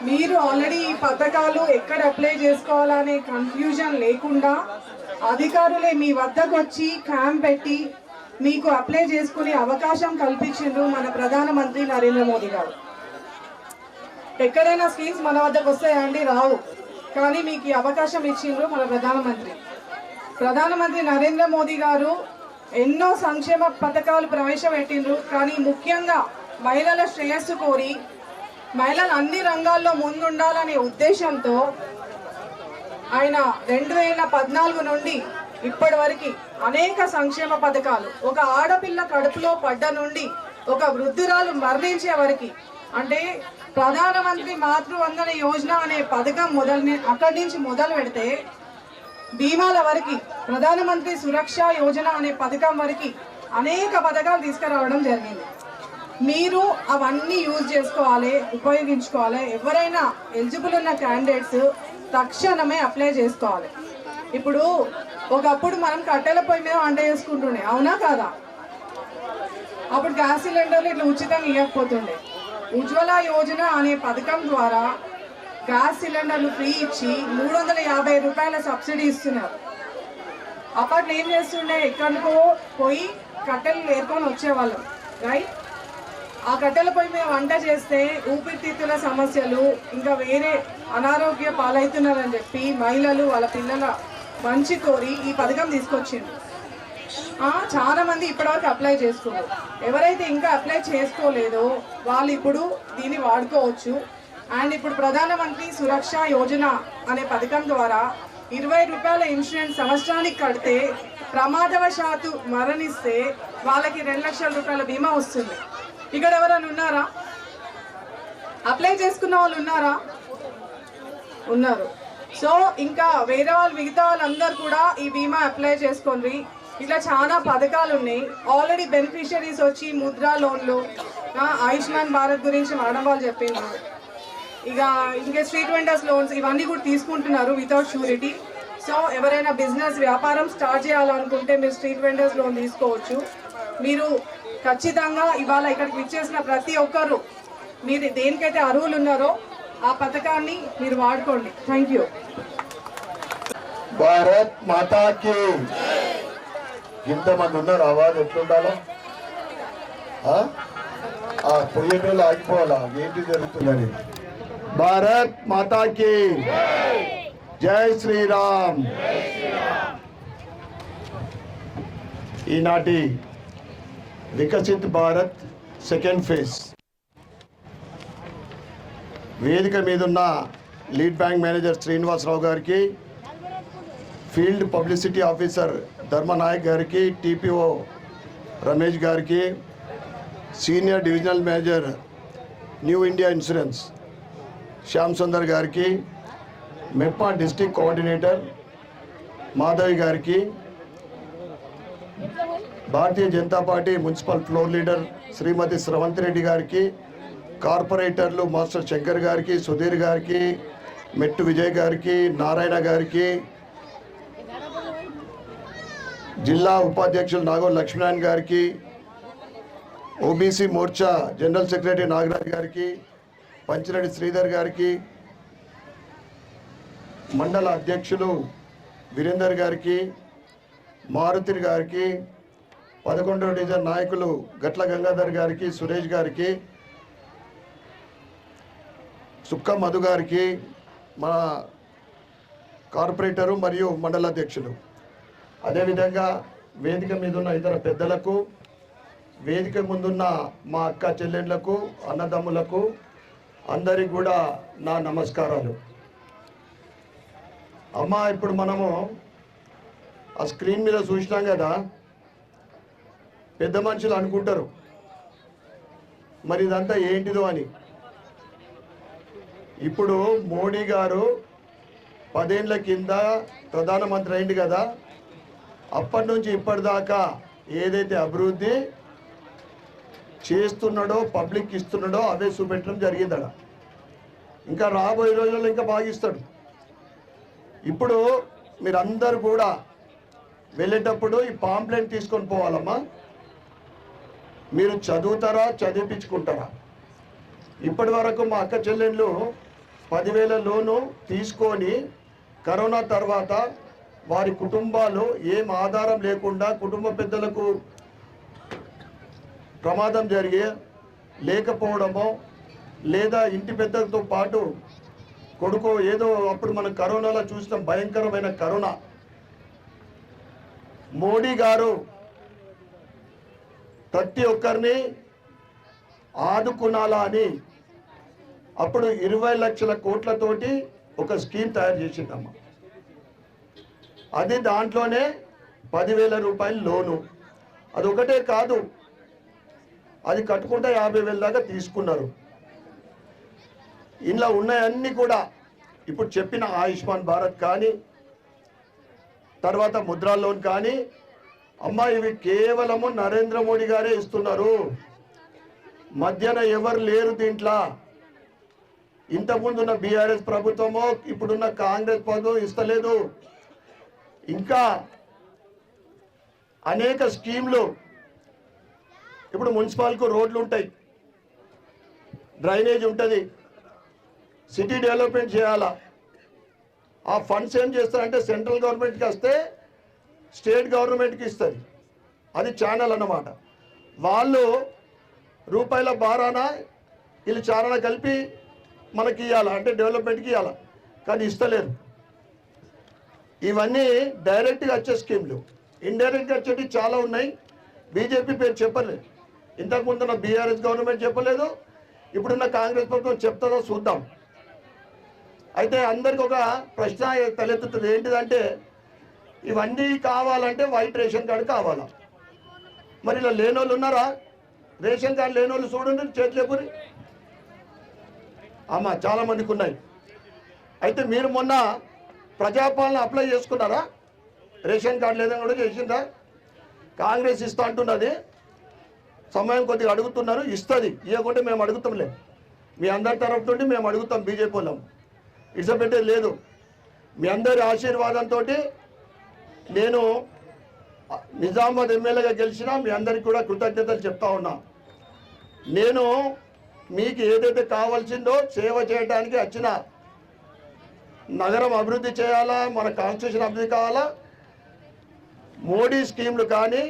Speaker 14: మీరు ఆల్రెడీ ఈ పథకాలు ఎక్కడ అప్లై చేసుకోవాలనే కన్ఫ్యూజన్ లేకుండా అధికారులే మీ వద్దకు వచ్చి క్యాంప్ పెట్టి మీకు అప్లై చేసుకునే అవకాశం కల్పించిండ్రు మన ప్రధానమంత్రి నరేంద్ర మోదీ గారు. ఎక్కడైనా స్కీమ్స్ మన వద్దకు వస్తాయండి? రావు. కానీ మీకు ఈ అవకాశం ఇచ్చిండ్రు మన ప్రధానమంత్రి నరేంద్ర మోదీ గారు. ఎన్నో సంక్షేమ పథకాలు ప్రవేశపెట్టిండ్రు. కానీ ముఖ్యంగా మహిళల శ్రేయస్సు కోరి మహిళలు అన్ని రంగాల్లో ముందుండాలనే ఉద్దేశంతో ఆయన 2014 నుండి ఇప్పటి వరకు అనేక సంక్షేమ పథకాలు, ఒక ఆడపిల్ల కడుపులో పడ్డ నుండి ఒక వృద్ధురాలు మరణించే వరకు, అంటే ప్రధానమంత్రి మాతృవందన యోజన అనే పథకం అక్కడి నుంచి మొదలు పెడితే బీమాల వరకు, ప్రధానమంత్రి సురక్ష యోజన అనే పథకం వరకు అనేక పథకాలు తీసుకురావడం జరిగింది. మీరు అవన్నీ యూజ్ చేసుకోవాలి, ఉపయోగించుకోవాలి. ఎవరైనా ఎలిజిబుల్ ఉన్న క్యాండిడేట్స్ తక్షణమే అప్లై చేసుకోవాలి. ఇప్పుడు ఒకప్పుడు మనం కట్టెల పొయ్యి మీద వంట చేసుకుంటుండే, అవునా కాదా? అప్పుడు గ్యాస్ సిలిండర్లు ఇట్లా ఉచితంగా ఇవ్వకపోతుండే. ఉజ్వల యోజన అనే పథకం ద్వారా గ్యాస్ సిలిండర్లు ఫ్రీ ఇచ్చి 350 రూపాయల సబ్సిడీ ఇస్తున్నారు. అప్పట్లో ఏం చేస్తుండే, ఎక్కడికో పోయి కట్టెలు ఏరుకొని వచ్చేవాళ్ళం, రైట్? ఆ కట్టెల పొయ్యి మీద వంట చేస్తే ఊపిరితిత్తుల సమస్యలు, ఇంకా వేరే అనారోగ్య పాలవుతున్నారని చెప్పి మహిళలు వాళ్ళ పిల్లల మంచి కోరి ఈ పథకం తీసుకొచ్చింది. చాలా మంది ఇప్పటివరకు అప్లై చేసుకున్నారు. ఎవరైతే ఇంకా అప్లై చేసుకోలేదో వాళ్ళు ఇప్పుడు దీన్ని వాడుకోవచ్చు. అండ్ ఇప్పుడు ప్రధానమంత్రి సురక్ష యోజన అనే పథకం ద్వారా 20 రూపాయల ఇన్సూరెన్స్ సంవత్సరానికి కడితే ప్రమాదవశాత్తు మరణిస్తే వాళ్ళకి 2 లక్షల రూపాయల బీమా వస్తుంది. ఇక్కడ ఎవరైనా ఉన్నారా? అప్లై చేసుకున్న వాళ్ళు ఉన్నారా? ఉన్నారు. సో ఇంకా వేరే వాళ్ళు, మిగతా వాళ్ళందరూ కూడా ఈ బీమా అప్లై చేసుకోండి. ఇట్లా చాలా పథకాలు ఉన్నాయి. ఆల్రెడీ బెనిఫిషరీస్ వచ్చి ముద్రా లోన్లు, ఆయుష్మాన్ భారత్ గురించి మేడం వాళ్ళు చెప్పిండ్రు. ఇక ఇంకా స్ట్రీట్ వెండర్స్ లోన్స్ ఇవన్నీ కూడా తీసుకుంటున్నారు వితౌట్ షూరిటీ. సో ఎవరైనా బిజినెస్ వ్యాపారం స్టార్ట్ చేయాలనుకుంటే మీరు స్ట్రీట్ వెండర్స్ లోన్ తీసుకోవచ్చు. మీరు ఖచ్చితంగా ఇవాళ ఇక్కడికి విచ్చేసిన ప్రతి ఒక్కరు మీరు దేనికైతే అర్హులు ఉన్నారో ఆ పథకాన్ని మీరు వాడుకోండి. Thank you.
Speaker 8: భారత్ మాతాకి. ఇంతమంది ఉన్నారు, ఆవాజ్ ఎట్లుండాలా? పోయేటోళ్ళు ఆగిపోవాలా? ఏంటి జరుగుతుందని. భారత్ మాతాకి జై శ్రీరామ్.
Speaker 15: ఈనాటి వికసిత్ భారత్ సెకండ్ ఫేజ్ వేదిక మీదున్న లీడ్ బ్యాంక్ మేనేజర్ శ్రీనివాసరావు గారికి, ఫీల్డ్ పబ్లిసిటీ ఆఫీసర్ ధర్మనాయక్ గారికి, టీపీఓ రమేష్ గారికి, senior divisional manager New India Insurance Shyam Sundar గారికి, మెప్పా డిస్ట్రిక్ట్ కోఆర్డినేటర్ మాధవి గారికి, Bharatiya Janata Party municipal floor leader Shrimati Sravanthi Reddy గారికి, కార్పొరేటర్లు మాస్టర్ శంకర్ గారికి, సుధీర్ గారికి, మెట్టు విజయ్ గారికి, నారాయణ గారికి, జిల్లా ఉపాధ్యక్షులు నాగో లక్ష్మీనారాయణ గారికి, OBC Morcha general secretary Nagaraj గారికి, పంచిరెడ్డి శ్రీధర్ గారికి, మండల అధ్యక్షులు వీరేందర్ గారికి, మారుతి గారికి, 11వ డివిజన్ నాయకులు గట్ల గంగాధర్ గారికి, సురేష్ గారికి, సుక్క మధు గారికి, మా కార్పొరేటరు మరియు మండల అధ్యక్షులు, అదేవిధంగా వేదిక మీద ఉన్న ఇతర పెద్దలకు, వేదిక ముందున్న మా అక్క చెల్లెళ్లకు, అన్నదమ్ములకు అందరికీ కూడా నా నమస్కారాలు. అమ్మ, ఇప్పుడు మనము ఆ స్క్రీన్ మీద చూసినాం కదా, పెద్ద మనుషులు అనుకుంటారు మరి ఇదంతా ఏంటిదో అని. ఇప్పుడు మోడీ గారు 10 ఏళ్ల కింద ప్రధానమంత్రి అయింది కదా, అప్పటి నుంచి ఇప్పటిదాకా ఏదైతే అభివృద్ధి చేస్తున్నాడో, పబ్లిక్ ఇస్తున్నాడో అవే చూపెట్టడం జరిగిందడ. ఇంకా రాబోయే రోజుల్లో ఇంకా బాగిస్తాడు. ఇప్పుడు మీరందరూ కూడా వెళ్ళేటప్పుడు ఈ పాంప్లెట్ తీసుకొని పోవాలమ్మా. మీరు చదువుతారా, చదివించుకుంటారా? ఇప్పటి వరకు మా అక్క చెల్లెళ్ళు 10,000 లోను తీసుకొని కరోనా తర్వాత వారి కుటుంబాలు ఏం ఆధారం లేకుండా, కుటుంబ పెద్దలకు ప్రమాదం జరిగి లేకపోవడమో, లేదా ఇంటి పెద్దలతో పాటు కొడుకు ఏదో, అప్పుడు మనం కరోనాలో చూసిన భయంకరమైన కరోనా. మోడీ గారు ప్రతి ఒక్కరిని ఆదుకునాలా అని అప్పుడు 20 లక్షల కోట్లతోటి ఒక స్కీమ్ తయారు చేసిందమ్మా. అది దాంట్లోనే 10,000 రూపాయలు లోను. అది ఒకటే కాదు, అది కట్టుకుంటే 50,000 దాకా తీసుకున్నారు. ఇలా ఉన్నాయన్నీ కూడా ఇప్పుడు చెప్పిన ఆయుష్మాన్ భారత్ కానీ, తర్వాత ముద్రా లోన్ కానీ, అమ్మా ఇవి కేవలము నరేంద్ర మోడీ గారే ఇస్తున్నారు. మధ్యన ఎవరు లేరు దీంట్లో. ఇంతకుముందున్న బీఆర్ఎస్ ప్రభుత్వమో ఇప్పుడున్న కాంగ్రెస్ ప్రభుత్వం ఇస్తలేదు. ఇంకా అనేక స్కీమ్లు. ఇప్పుడు మున్సిపాల్కు రోడ్లు ఉంటాయి, డ్రైనేజ్ ఉంటుంది, సిటీ డెవలప్మెంట్ చేయాలా. ఆ ఫండ్స్ ఏం చేస్తారంటే సెంట్రల్ గవర్నమెంట్కి వస్తే స్టేట్ గవర్నమెంట్కి ఇస్తుంది. అది ఛానల్ అన్నమాట. వాళ్ళు రూపాయల బారాన వీళ్ళు చారణ కలిపి మనకి ఇవ్వాలా, అంటే డెవలప్మెంట్కి ఇవ్వాలా, కానీ ఇస్తలేరు. ఇవన్నీ డైరెక్ట్గా వచ్చే స్కీమ్లు. ఇండైరెక్ట్గా వచ్చేవి చాలా ఉన్నాయి. బీజేపీ పేరు చెప్పలేదు, ఇంతకుముందున్న బీఆర్ఎస్ గవర్నమెంట్ చెప్పలేదు, ఇప్పుడున్న కాంగ్రెస్ ప్రభుత్వం చెప్తుందో చూద్దాం. అయితే అందరికి ఒక ప్రశ్న తలెత్తుతుంది. ఏంటిదంటే ఇవన్నీ కావాలంటే వైట్ రేషన్ కార్డు కావాలా. మరి ఇలా లేనోళ్ళు ఉన్నారా? రేషన్ కార్డు లేనోళ్ళు చూడండి, చేతులేపురి అమ్మ, చాలా మందికి ఉన్నాయి. అయితే మీరు మొన్న ప్రజాపాలన అప్లై చేసుకున్నారా? రేషన్ కార్డు లేదని కూడా చేసిందా? కాంగ్రెస్ ఇస్తా అంటున్నది, సమయం కొద్దిగా అడుగుతున్నారు, ఇస్తుంది. ఇవ్వకుంటే మేము అడుగుతాంలే, మీ అందరి తరఫు నుండి మేము అడుగుతాం. బీజేపీ వాళ్ళం ఇష్టపెట్టేది లేదు. మీ అందరి ఆశీర్వాదంతో నేను నిజామాబాద్ ఎమ్మెల్యేగా గెలిచినా మీ అందరికీ కూడా కృతజ్ఞతలు చెప్తా ఉన్నా. నేను మీకు ఏదైతే కావాల్సిందో సేవ చేయడానికి వచ్చిన, నగరం అభివృద్ధి చేయాలా, మన కాన్స్టిట్యూషన్ అభివృద్ధి కావాలా, మోడీ స్కీములు కానీ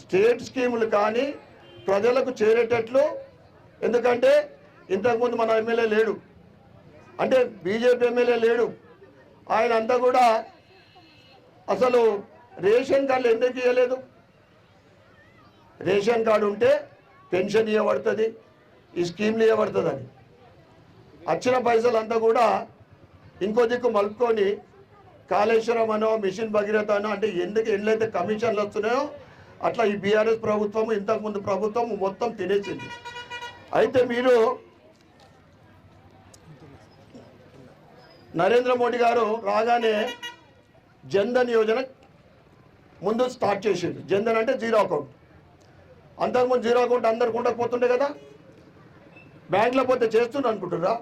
Speaker 15: స్టేట్ స్కీములు కానీ ప్రజలకు చేరేటట్లు. ఎందుకంటే ఇంతకుముందు మన ఎమ్మెల్యే లేడు, అంటే బీజేపీ ఎమ్మెల్యే లేడు, ఆయన అంతా కూడా అసలు రేషన్ కార్డులు ఎందుకు ఇవ్వలేదు? రేషన్ కార్డు ఉంటే పెన్షన్ ఇవ్వబడుతుంది, ఈ స్కీమ్లు ఇవ్వబడుతుంది అని. వచ్చిన పైసలంతా కూడా ఇంకో దిక్కు మలుపుకొని కాళేశ్వరం అనో మిషన్ భగీరథ అనో, అంటే ఎందుకు ఎన్నైతే కమిషన్లు వస్తున్నాయో అట్లా ఈ బీఆర్ఎస్ ప్రభుత్వం ఇంతకుముందు ప్రభుత్వం మొత్తం తినేసింది. అయితే మీరు నరేంద్ర మోడీ గారు రాగానే జన్ధన్ యోజన ముందు స్టార్ట్ చేసిండు. జన్ధన్ అంటే జీరో అకౌంట్. అంతకుముందు జీరో అకౌంట్ అందరికి ఉండకపోతుండే కదా, బ్యాంకులో పోతే చేస్తుండ్రు అనుకుంటుర్రా?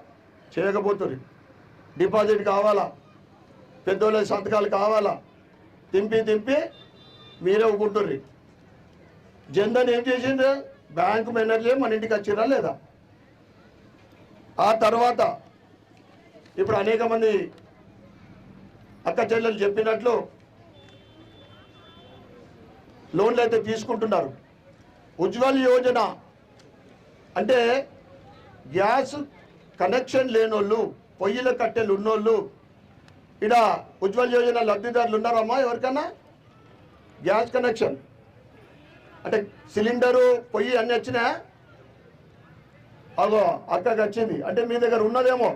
Speaker 15: చేయకపోతుంది. డిపాజిట్ కావాలా, పెద్దోళ్ళ సంతకాలు కావాలా, తింపి మీరే ఒప్పుకుంటుర్రి. జన్ధన్ ఏం చేసిండ్రు? బ్యాంకు మేనేజర్లే మన ఇంటికి వచ్చిరా లేదా? ఆ తర్వాత ఇప్పుడు అనేక మంది అక్క చెల్లెలు చెప్పినట్లు లోన్లు అయితే తీసుకుంటున్నారు. ఉజ్వల్ యోజన అంటే గ్యాస్ కనెక్షన్ లేనోళ్ళు, పొయ్యిల కట్టెలు ఉన్నోళ్ళు, ఇక్కడ ఉజ్వల్ యోజన లబ్ధిదారులు ఉన్నారమ్మా? ఎవరికన్నా గ్యాస్ కనెక్షన్ అంటే సిలిండరు పొయ్యి అన్నీ వచ్చినా? అగో అక్కకి వచ్చింది అంటే మీ దగ్గర ఉన్నదేమో.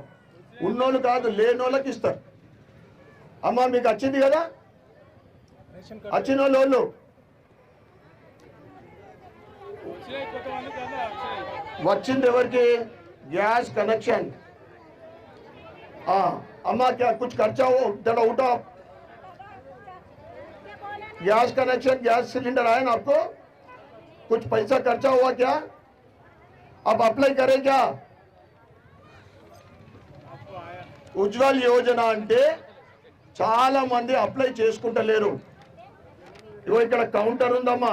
Speaker 15: ఉన్నోళ్ళు కాదు, లేనోళ్ళకి ఇస్తారు. అమ్మ మీకు వచ్చింది కదా, వచ్చిన వాళ్ళు వచ్చింది ఎవరికి? Gas connection. अम्मा क्या कुछ खर्चा हो जरा उठा। गैस कनेक्शन, गैस सिलेंडर आया ना आपको? कुछ पैसा खर्चा हुआ क्या? अब अप्लाई करें क्या? ఉజ్వల్ యోజన అంటే చాలా మంది అప్లై చేసుకుంటలేరు. ఇగో ఇక్కడ కౌంటర్ ఉందమ్మా,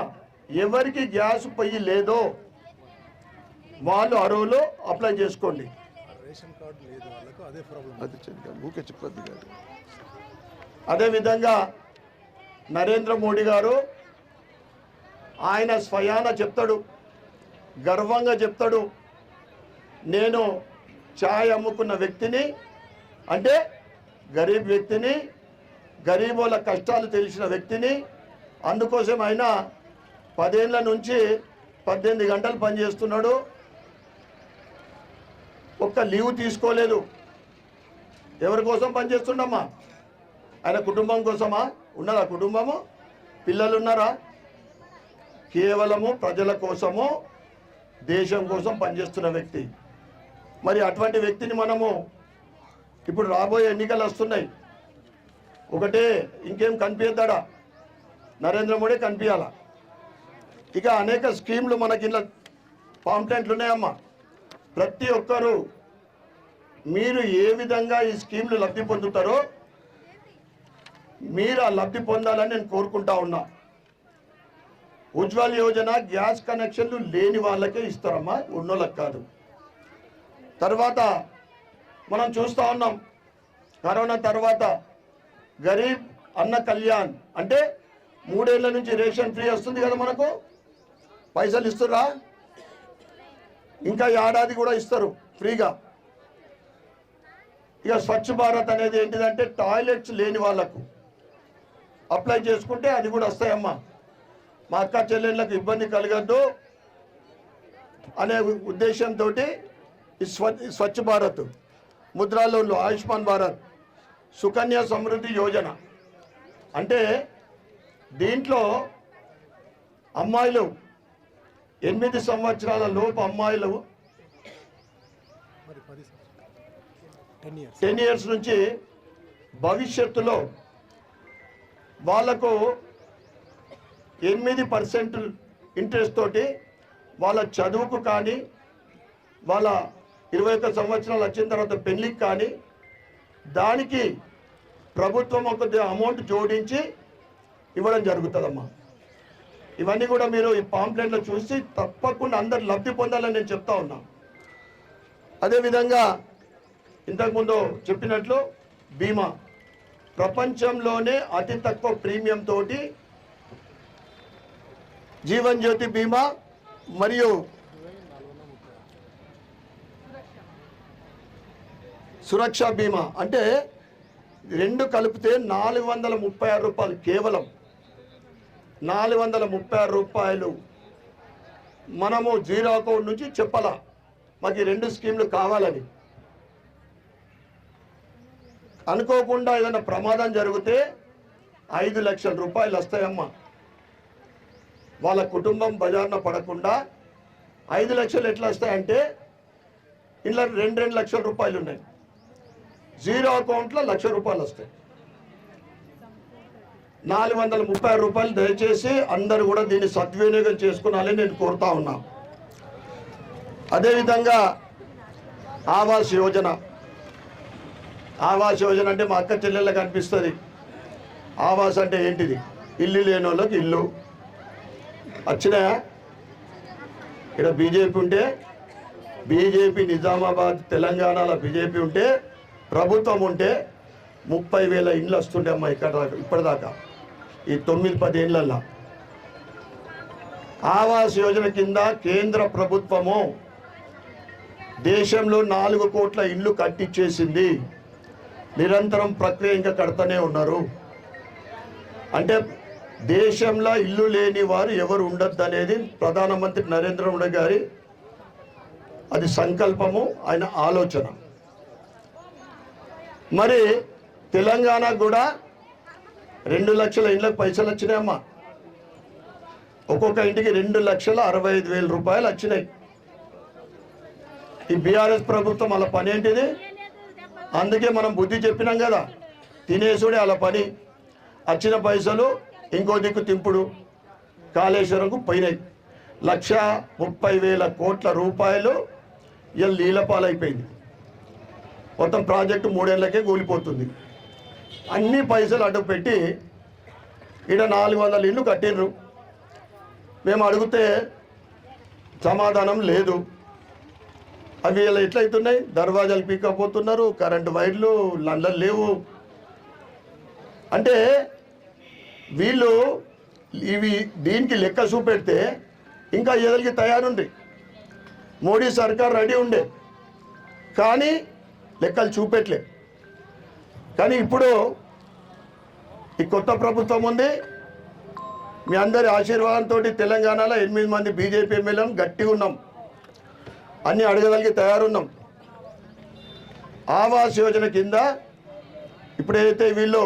Speaker 15: ఎవరికి గ్యాస్ పొయ్యి లేదో వాళ్ళు అరువులు అప్లై చేసుకోండి. అదేవిధంగా నరేంద్ర మోడీ గారు ఆయన స్వయాన చెప్తాడు, గర్వంగా చెప్తాడు, నేను ఛాయ్ అమ్ముకున్న వ్యక్తిని, అంటే గరీబ్ వ్యక్తిని, గరీబోళ్ళ కష్టాలు తెలిసిన వ్యక్తిని. అందుకోసం ఆయన 10 ఏళ్ల నుంచి 18 గంటలు పనిచేస్తున్నాడు, ఒక్క లీవ్ తీసుకోలేదు. ఎవరి కోసం పనిచేస్తుండమ్మా? ఆయన కుటుంబం కోసమా? ఉన్నదా కుటుంబము? పిల్లలు ఉన్నారా? కేవలము ప్రజల కోసము, దేశం కోసం పనిచేస్తున్న వ్యక్తి. మరి అటువంటి వ్యక్తిని మనము ఇప్పుడు రాబోయే ఎన్నికలు వస్తున్నాయి, ఒకటే ఇంకేం కనిపించాడా? నరేంద్ర మోడీ కనిపించాలా. ఇక అనేక స్కీమ్లు మనకి ఇలా పాంప్లెంట్లు ఉన్నాయమ్మా. ప్రతి ఒక్కరూ మీరు ఏ విధంగా ఈ స్కీమ్లు లబ్ధి పొందుతారో మీరు ఆ లబ్ధి పొందాలని నేను కోరుకుంటా ఉన్నా. ఉజ్వల్ యోజన గ్యాస్ కనెక్షన్లు లేని వాళ్ళకే ఇస్తారమ్మా, ఉన్నోళ్ళకి కాదు. తర్వాత మనం చూస్తూ ఉన్నాం, కరోనా తర్వాత గరీబ్ అన్న కళ్యాణ్ అంటే 3 ఏళ్ల నుంచి రేషన్ ఫ్రీ వస్తుంది కదా మనకు. పైసలు ఇస్తుర్రా? ఇంకా ఏడాది కూడా ఇస్తారు ఫ్రీగా. ఇక స్వచ్ఛ భారత్ అనేది ఏంటిదంటే టాయిలెట్స్ లేని వాళ్ళకు అప్లై చేసుకుంటే అది కూడా వస్తాయమ్మా. మా అక్క చెల్లెళ్ళకు ఇబ్బంది కలగద్దు అనే ఉద్దేశంతో ఈ స్వచ్ఛ భారత్, ముద్రా లోన్లు, ఆయుష్మాన్ భారత్, సుకన్య సమృద్ధి యోజన అంటే దీంట్లో అమ్మాయిలు 8 సంవత్సరాల లోపు అమ్మాయిలు 10 years నుంచి భవిష్యత్తులో వాళ్లకు 8% ఇంట్రెస్ట్ తోటి వాళ్ళ చదువుకు కానీ, వాళ్ళ 21 సంవత్సరాలు వచ్చిన తర్వాత పెళ్లికి కానీ, దానికి ప్రభుత్వం ఒక అమౌంట్ జోడించి ఇవ్వడం జరుగుతుందమ్మా. ఇవన్నీ కూడా మీరు ఈ పాంప్లెట్లో చూసి తప్పకుండా అందరు లబ్ధి పొందాలని నేను చెప్తా ఉన్నా. అదేవిధంగా ఇంతకుముందు చెప్పినట్లు బీమా, ప్రపంచంలోనే అతి తక్కువ ప్రీమియం తోటి జీవన్ జ్యోతి బీమా మరియు సురక్ష బీమా అంటే 2 కలిపితే 436 రూపాయలు, కేవలం 436 రూపాయలు మనము జీరో అకౌంట్ నుంచి చెప్పాలా మాకు ఈ 2 స్కీమ్లు కావాలని. అనుకోకుండా ఏదైనా ప్రమాదం జరిగితే 5 లక్షల రూపాయలు వస్తాయమ్మా. వాళ్ళ కుటుంబం బజార్న పడకుండా 5 లక్షలు ఎట్లా వస్తాయంటే ఇలా 2 లక్షల రూపాయలు ఉన్నాయి. జీరో అకౌంట్లో 1 లక్ష రూపాయలు వస్తాయి. 436 రూపాయలు. దయచేసి అందరూ కూడా దీన్ని సద్వినియోగం చేసుకోవాలని నేను కోరుతా ఉన్నా. అదేవిధంగా ఆవాస్ యోజన. ఆవాస్ యోజన అంటే మా అక్క చెల్లెళ్ళకి అనిపిస్తుంది ఆవాస్ అంటే ఏంటిది, ఇల్లు లేని వాళ్ళకి ఇల్లు వచ్చినాయా? ఇక్కడ బీజేపీ ఉంటే, బీజేపీ నిజామాబాద్ తెలంగాణలో బీజేపీ ఉంటే, ప్రభుత్వం ఉంటే 30,000 ఇండ్లు వస్తుండే అమ్మా ఇక్కడ దాకా, ఇప్పటిదాకా ఈ 9-10 ఏళ్ళల్లో. ఆవాస్ యోజన కింద కేంద్ర ప్రభుత్వము దేశంలో 4 కోట్ల ఇల్లు కట్టించేసింది. నిరంతరం ప్రక్రియ ఇంకా కడతానే ఉన్నారు. అంటే దేశంలో ఇల్లు లేని వారు ఎవరు ఉండద్దు అనేది ప్రధానమంత్రి నరేంద్ర మోడీ గారి అది సంకల్పము, ఆయన ఆలోచన. మరి తెలంగాణకు కూడా 2 లక్షల ఇళ్ళకి పైసలు వచ్చినాయమ్మా. ఒక్కొక్క ఇంటికి 2,65,000 రూపాయలు వచ్చినాయి. ఈ బీఆర్ఎస్ ప్రభుత్వం అలా పని ఏంటిది? అందుకే మనం బుద్ధి చెప్పినాం కదా, తినేసుడే అలా పని. వచ్చిన పైసలు ఇంకో దిక్కు తింపుడు, కాళేశ్వరంకు పోయినాయి. 1,30,000 కోట్ల రూపాయలు ఇలా నీలపాలైపోయింది. మొత్తం ప్రాజెక్టు 3 ఏళ్లకే కూలిపోతుంది. అన్ని పైసలు అడ్డు పెట్టి ఇక్కడ 400 ఇళ్ళు కట్టిండ్రు. మేము అడిగితే సమాధానం లేదు. అవి ఇలా ఎట్లయితున్నాయి? దర్వాజాలు పీకపోతున్నారు, కరెంటు వైర్లు లండలు లేవు. అంటే వీళ్ళు ఇవి దీనికి లెక్క చూపెడితే ఇంకా ఎదలికి తయారుంది. మోడీ సర్కార్ రెడీ ఉండే కానీ లెక్కలు చూపెట్టలే. కానీ ఇప్పుడు ఈ కొత్త ప్రభుత్వం ఉంది. మీ అందరి ఆశీర్వాదంతో తెలంగాణలో 8 మంది బీజేపీ ఎమ్మెల్యేలు గట్టిగా ఉన్నాం, అన్నీ అడగదలిగి తయారున్నాం. ఆవాస్ యోజన కింద ఇప్పుడైతే వీళ్ళు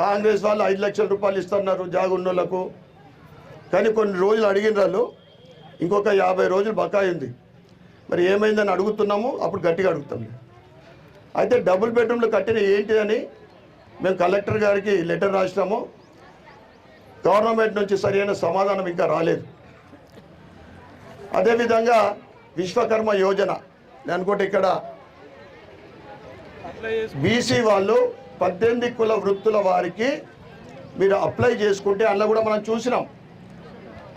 Speaker 15: కాంగ్రెస్ వాళ్ళు 5 లక్షల రూపాయలు ఇస్తున్నారు జాగున్నోళ్లకు. కానీ కొన్ని రోజులు అడిగిన వాళ్ళు ఇంకొక 50 రోజులు బకాయి ఉంది. మరి ఏమైందని అడుగుతున్నాము, అప్పుడు గట్టిగా అడుగుతాం. అయితే డబుల్ బెడ్రూమ్లు కట్టిన ఏంటి అని మేము కలెక్టర్ గారికి లెటర్ రాసినాము. గవర్నమెంట్ నుంచి సరైన సమాధానం ఇంకా రాలేదు. అదేవిధంగా విశ్వకర్మ యోజన నేను అనుకుంటే ఇక్కడ బీసీ వాళ్ళు 18 కుల వృత్తుల వారికి మీరు అప్లై చేసుకుంటే అందులో కూడా మనం చూసినాం,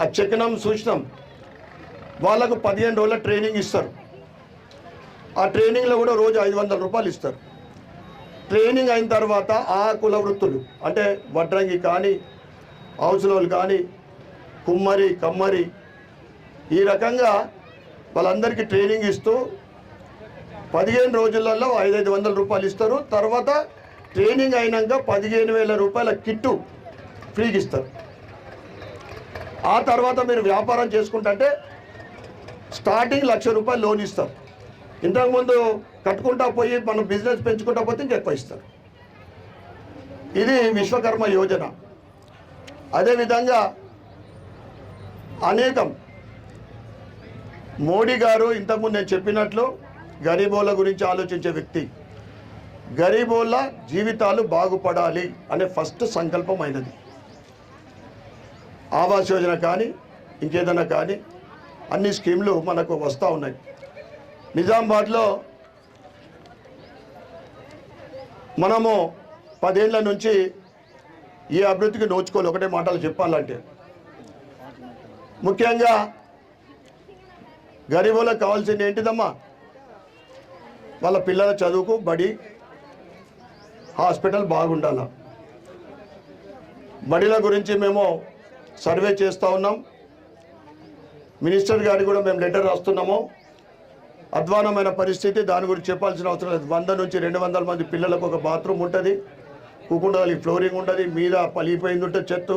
Speaker 15: ఆ చెక్నం చూసినాం. వాళ్ళకు 15 రోజుల ట్రైనింగ్ ఇస్తారు. ఆ ట్రైనింగ్లో కూడా రోజు 500 రూపాయలు ఇస్తారు. ట్రైనింగ్ అయిన తర్వాత ఆ కుల వృత్తులు అంటే వడ్రంగి కానీ, హౌస్లోలు కానీ, కుమ్మరి, కమ్మరి, ఈ రకంగా వాళ్ళందరికీ ట్రైనింగ్ ఇస్తూ 15 రోజులలో 500 రూపాయలు ఇస్తారు. తర్వాత ట్రైనింగ్ అయినాక 15,000 రూపాయల కిట్టు ఫ్రీగా ఇస్తారు. ఆ తర్వాత మీరు వ్యాపారం చేసుకుంటే స్టార్టింగ్ 1 లక్ష రూపాయలు లోన్ ఇస్తారు. ఇంతకుముందు కట్టుకుంటా పోయి మనం బిజినెస్ పెంచుకుంటా పోతే ఇంకెక్కువ ఇస్తారు. ఇది విశ్వకర్మ యోజన. అదేవిధంగా అనేకం మోడీ గారు ఇంతకుముందు నేను చెప్పినట్లు గరీబోళ్ళ గురించి ఆలోచించే వ్యక్తి. గరీబోళ్ళ జీవితాలు బాగుపడాలి అనే ఫస్ట్ సంకల్పం అయినది. ఆవాస్ యోజన కానీ ఇంకేదైనా కానీ అన్ని స్కీమ్లు మనకు వస్తూ ఉన్నాయి. నిజామాబాద్లో మనము 10 ఏళ్ల నుంచి ఈ అభివృద్ధికి నోచుకోవాలి. ఒకటే మాటలు చెప్పాలంటే ముఖ్యంగా గరీబులకు కావాల్సింది ఏంటిదమ్మా? వాళ్ళ పిల్లల చదువుకు బడి, హాస్పిటల్ బాగుండాల. బడిల గురించి మేము సర్వే చేస్తూ ఉన్నాం. మినిస్టర్ గారికి కూడా మేము లెటర్ రాస్తున్నాము. అధ్వానమైన పరిస్థితి, దాని గురించి చెప్పాల్సిన అవసరం లేదు. 100 నుంచి 200 మంది పిల్లలకు ఒక బాత్రూమ్ ఉంటుంది, కూకుండాలి ఫ్లోరింగ్ ఉంటుంది, మీద పలిగిపోయింది ఉంటే చెత్త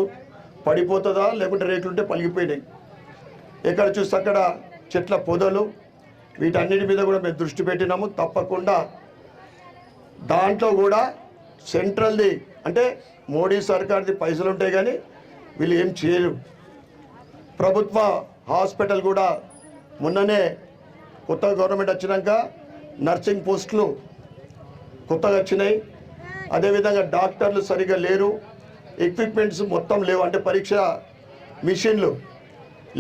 Speaker 15: పడిపోతుందా, లేకుంటే రేట్లుంటే పలిగిపోయినాయి. ఎక్కడ చూస్తే అక్కడ చెట్ల పొదలు, వీటన్నిటి మీద కూడా మేము దృష్టి పెట్టినాము. తప్పకుండా దాంట్లో కూడా సెంట్రల్ది అంటే మోడీ సర్కార్ది పైసలు ఉంటాయి కానీ వీళ్ళు ఏం చేయరు. ప్రభుత్వ హాస్పిటల్ కూడా మొన్ననే కొత్త గవర్నమెంట్ వచ్చినాక నర్సింగ్ పోస్టులు కొత్తగా వచ్చినాయి. అదేవిధంగా డాక్టర్లు సరిగా లేరు, ఎక్విప్మెంట్స్ మొత్తం లేవు, అంటే పరీక్ష మిషన్లు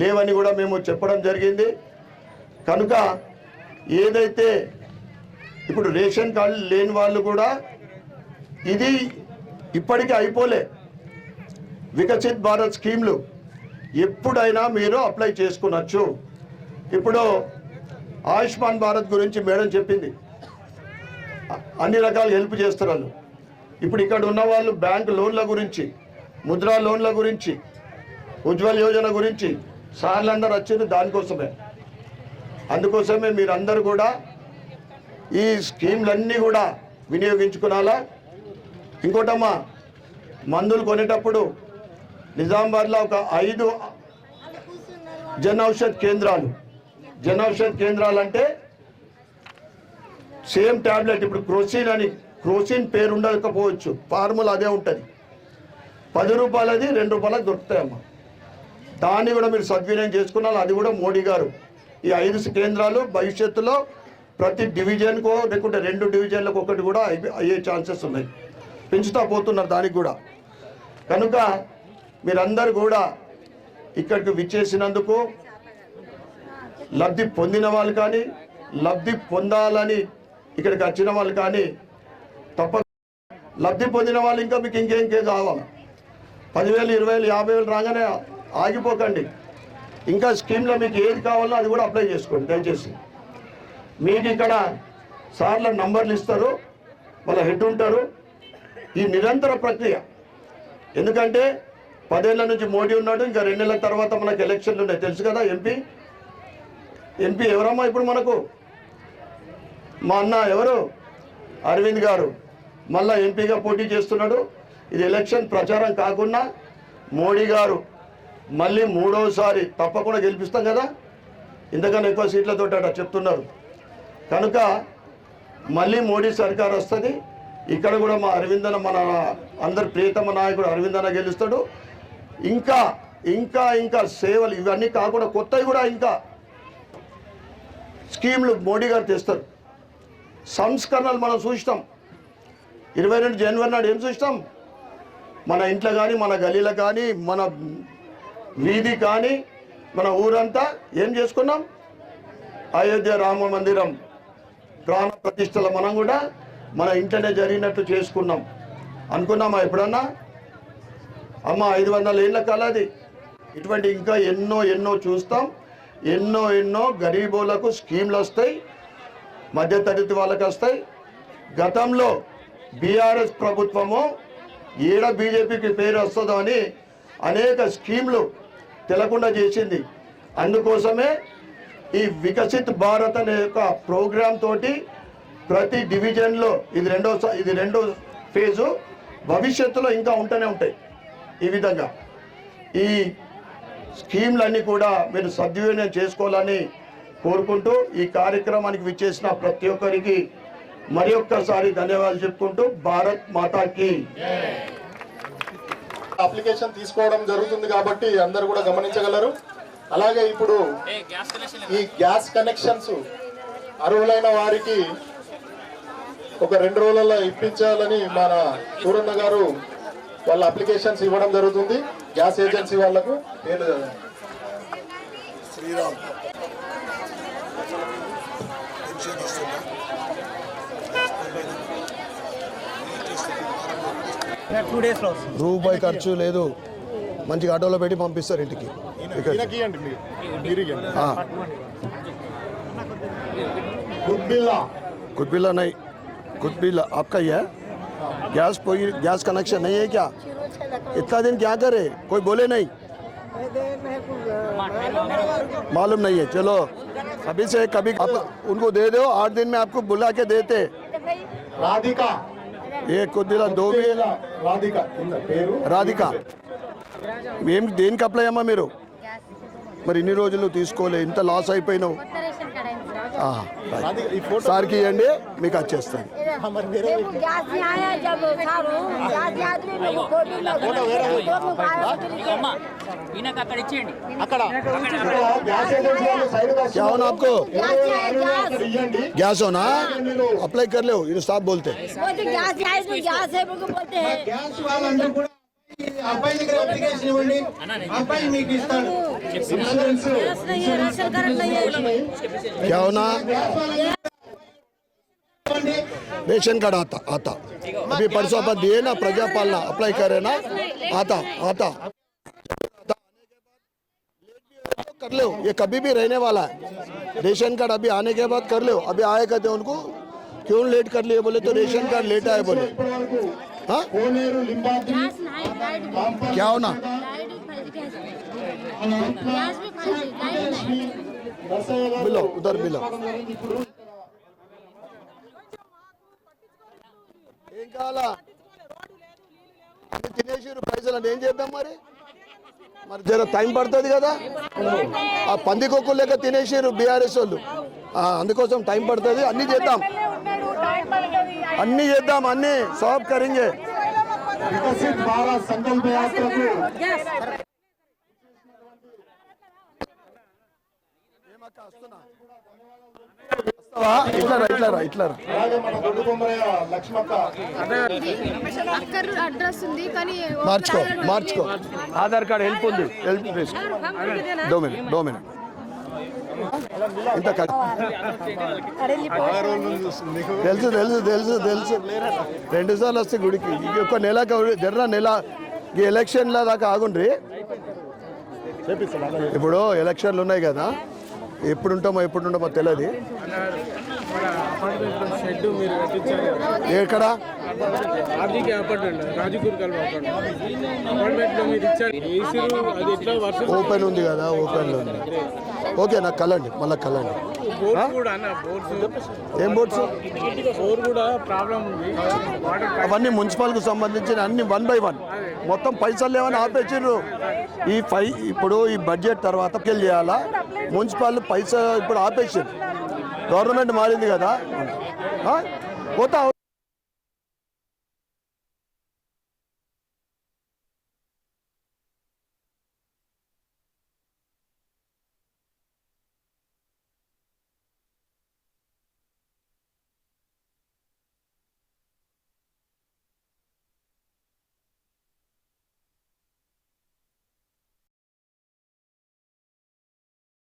Speaker 15: లేవని కూడా మేము చెప్పడం జరిగింది. కనుక ఏదైతే ఇప్పుడు రేషన్ కార్డు లేని వాళ్ళు కూడా ఇది ఇప్పటికీ అయిపోలే. వికసిత్ భారత్ స్కీమ్లు ఎప్పుడైనా మీరు అప్లై చేసుకునొచ్చు. ఇప్పుడు ఆయుష్మాన్ భారత్ గురించి మేడం చెప్పింది, అన్ని రకాల హెల్ప్ చేస్తారు. ఇప్పుడు ఇక్కడ ఉన్న వాళ్ళు బ్యాంక్ లోన్ల గురించి, ముద్రా లోన్ల గురించి, ఉజ్వల్ యోజన గురించి సార్లందరూ వచ్చింది దానికోసమే. అందుకోసమే మీరందరూ కూడా ఈ స్కీమ్లన్నీ కూడా వినియోగించుకునాలా. ఇంకోటమ్మా, మందులు కొనేటప్పుడు నిజామాబాద్లో ఒక 5 జన్ ఔషధ్ కేంద్రాలు అంటే సేమ్ ట్యాబ్లెట్. ఇప్పుడు క్రోసిన్ పేరు ఉండకపోవచ్చు, ఫార్ములా అదే ఉంటుంది. 10 రూపాయలది 2 రూపాయలకు దొరుకుతాయమ్మా. దాన్ని కూడా మీరు సద్వినియోగం చేసుకున్నారు. అది కూడా మోడీ గారు ఈ 5 కేంద్రాలు భవిష్యత్తులో ప్రతి డివిజన్కో లేకుంటే 2 డివిజన్లకు ఒకటి కూడా అయ్యే ఛాన్సెస్ ఉన్నాయి, పెంచుతా పోతున్నారు దానికి కూడా. కనుక మీరందరూ కూడా ఇక్కడికి విచ్చేసినందుకు లబ్ధి పొందిన వాళ్ళు కానీ, లబ్ధి పొందాలని ఇక్కడికి వచ్చిన వాళ్ళు కానీ తప్ప లబ్ధి పొందిన వాళ్ళు ఇంకా మీకు ఇంకేం కావాలి. 10,000, 20,000, 50,000 రాగానే ఆగిపోకండి. ఇంకా స్కీమ్లో మీకు ఏది కావాలో అది కూడా అప్లై చేసుకోండి దయచేసి. మీకు ఇక్కడ సార్ల నంబర్లు ఇస్తారు, వాళ్ళ హెడ్ ఉంటారు. ఈ నిరంతర ప్రక్రియ, ఎందుకంటే 10 ఏళ్ల నుంచి మోడీ ఉన్నాడు, ఇంకా 2 నెలల తర్వాత మనకు ఎలక్షన్లు ఉన్నాయి తెలుసు కదా. ఎంపీ ఎవరమ్మా ఇప్పుడు మనకు? మా అన్న ఎవరు, అరవింద్ గారు మళ్ళా ఎంపీగా పోటీ చేస్తున్నాడు. ఇది ఎలక్షన్ ప్రచారం కాకుండా మోడీ గారు మళ్ళీ 3వసారి తప్పకుండా గెలిపిస్తాం కదా, ఇంతకన్నా ఎక్కువ సీట్లతో చెప్తున్నారు. కనుక మళ్ళీ మోడీ సర్కార్ వస్తుంది. ఇక్కడ కూడా మా అరవిందన, మన అందరి ప్రియతమ నాయకుడు అరవిందన గెలుస్తాడు. ఇంకా ఇంకా ఇంకా సేవలు ఇవన్నీ కాకుండా కొత్తవి కూడా ఇంకా స్కీమ్లు మోడీ గారు తెస్తారు. సంస్కరణలు మనం చూస్తాం. 22 జనవరి నాడు ఏం చూస్తాం? మన ఇంట్లో కానీ, మన గలీలో కానీ, మన వీధి కానీ, మన ఊరంతా ఏం చేసుకున్నాం? అయోధ్య రామ మందిరం ప్రాణ ప్రతిష్టల మనం కూడా మన ఇంట్లోనే జరిగినట్టు చేసుకున్నాం. అనుకున్నామా ఎప్పుడన్నా? అమ్మ 500 ఏళ్ళ కాలది. ఇటువంటి ఇంకా ఎన్నో చూస్తాం. ఎన్నో గరీబోలకు స్కీమ్లు వస్తాయి, మధ్యతరగతి వాళ్ళకి వస్తాయి. గతంలో బీఆర్ఎస్ ప్రభుత్వము ఏడ బీజేపీకి పేరు వస్తుందో అని అనేక స్కీమ్లు తెలకుండా చేసింది. అందుకోసమే ఈ వికసిత్ భారత్ అనే ఒక ప్రోగ్రామ్ తోటి ప్రతి డివిజన్లో ఇది రెండో ఫేజు, భవిష్యత్తులో ఇంకా ఉంటూనే ఉంటాయి. ఈ విధంగా ఈ స్కీమ్లన్నీ కూడా మీరు సద్వినియోగం చేసుకోవాలని కోరుకుంటూ ఈ కార్యక్రమానికి విచ్చేసిన ప్రతి ఒక్కరికి మరి ఒక్కసారి ధన్యవాదాలు చెప్పుకుంటూ భారత్ మాతాకి.
Speaker 16: అప్లికేషన్ తీసుకోవడం జరుగుతుంది కాబట్టి అందరూ కూడా గమనించగలరు. అలాగే ఇప్పుడు ఈ గ్యాస్ కనెక్షన్స్ అర్హులైన వారికి ఒక 2 రోజులలో ఇప్పించాలని మన సూరన్న గారు వాళ్ళ అప్లికేషన్స్ ఇవ్వడం జరుగుతుంది. గ్యాస్ ఏజెన్సీ వాళ్లకు పేరు
Speaker 8: శ్రీరామ్ రూపాయి ఖర్చు లేదు, మంచిగా ఆటోలో పెట్టి పంపిస్తారు ఇంటికి. कुछ बिल्ला नहीं, कुछ बिल्ला आपका ही है। गैस कनेक्शन नहीं है क्या? इतना दिन क्या करे, कोई बोले नहीं, मालूम नहीं है। चलो अभी से कभी आप उनको दे दो, 8 दिन में आपको बुला के देते।
Speaker 16: राधिका
Speaker 8: ये कुछ बिल्ला 2
Speaker 16: రాధిక
Speaker 8: రాధిక ఏం దేనికి అప్లై అమ్మా మీరు?
Speaker 15: మరి ఇన్ని రోజులు తీసుకోలే, ఇంత లాస్ అయిపోయినావు. సార్కి ఇవ్వండి, మీకు వచ్చేస్తాను. क्या होना आपको? गैस होना, अप्लाई कर लो. ये साहब बोलते
Speaker 1: అబ్బాయి దగ్గర అప్లికేషన్ ఇవ్వండి, అబ్బాయి మీకు ఇస్తాడు.
Speaker 15: क्या होना? रेशन कार्ड आता अभी परसों अपन दिए ना, प्रजापालना अप्लाई करे ना, आता कर लो. ये कभी भी रहने वाला है. रेशन कार्ड अभी आने के बाद कर लो. अभी आए कहते उनको क्यों लेट कर लिए, बोले तो रेशन कार्ड लेट आए बोले. हाँ क्या होना? मिलो उधर मिलो. ఏం కావాలా? తినేసి పైసలు అంటే ఏం చేద్దాం మరి? మరి జర టైం పడుతుంది కదా. ఆ పందికొక్కు లెక్క తినేసారు బీఆర్ఎస్ వాళ్ళు, అందుకోసం టైం పడుతుంది. అన్ని చేద్దాం, అన్ని సాఫ్ కरेंगे.
Speaker 1: వికసిత్ భారత్ సంకల్ప యాత్రకు
Speaker 15: ఇట్లా మార్చుకో. ఆధార్ కార్డ్ హెల్ప్ ఉంది, డో మినిట్ ఇంత తెలుసు 2 సార్లు వస్తే గుడికి. ఒక నెల నెల ఈ ఎలక్షన్ల దాకా ఆగుండ్రి. ఇప్పుడు ఎలక్షన్లు ఉన్నాయి కదా, ఎప్పుడుంటామో తెలియదు. ఎక్కడ ఓపెన్ ఉంది కదా, ఓపెన్లో ఉంది. ఓకే, నాకు కలండి, మళ్ళీ కలండి. ఏం బోర్డ్స్? అవన్నీ మున్సిపల్కి సంబంధించిన అన్ని 1 by 1 మొత్తం పైసలు లేవని ఆపేసిండ్రు. ఇప్పుడు ఈ బడ్జెట్ తర్వాత చేయాలా? మున్సిపల్ పైసా ఇప్పుడు ఆపేసిండ్రు. గవర్నమెంట్ మారింది కదా, పోతా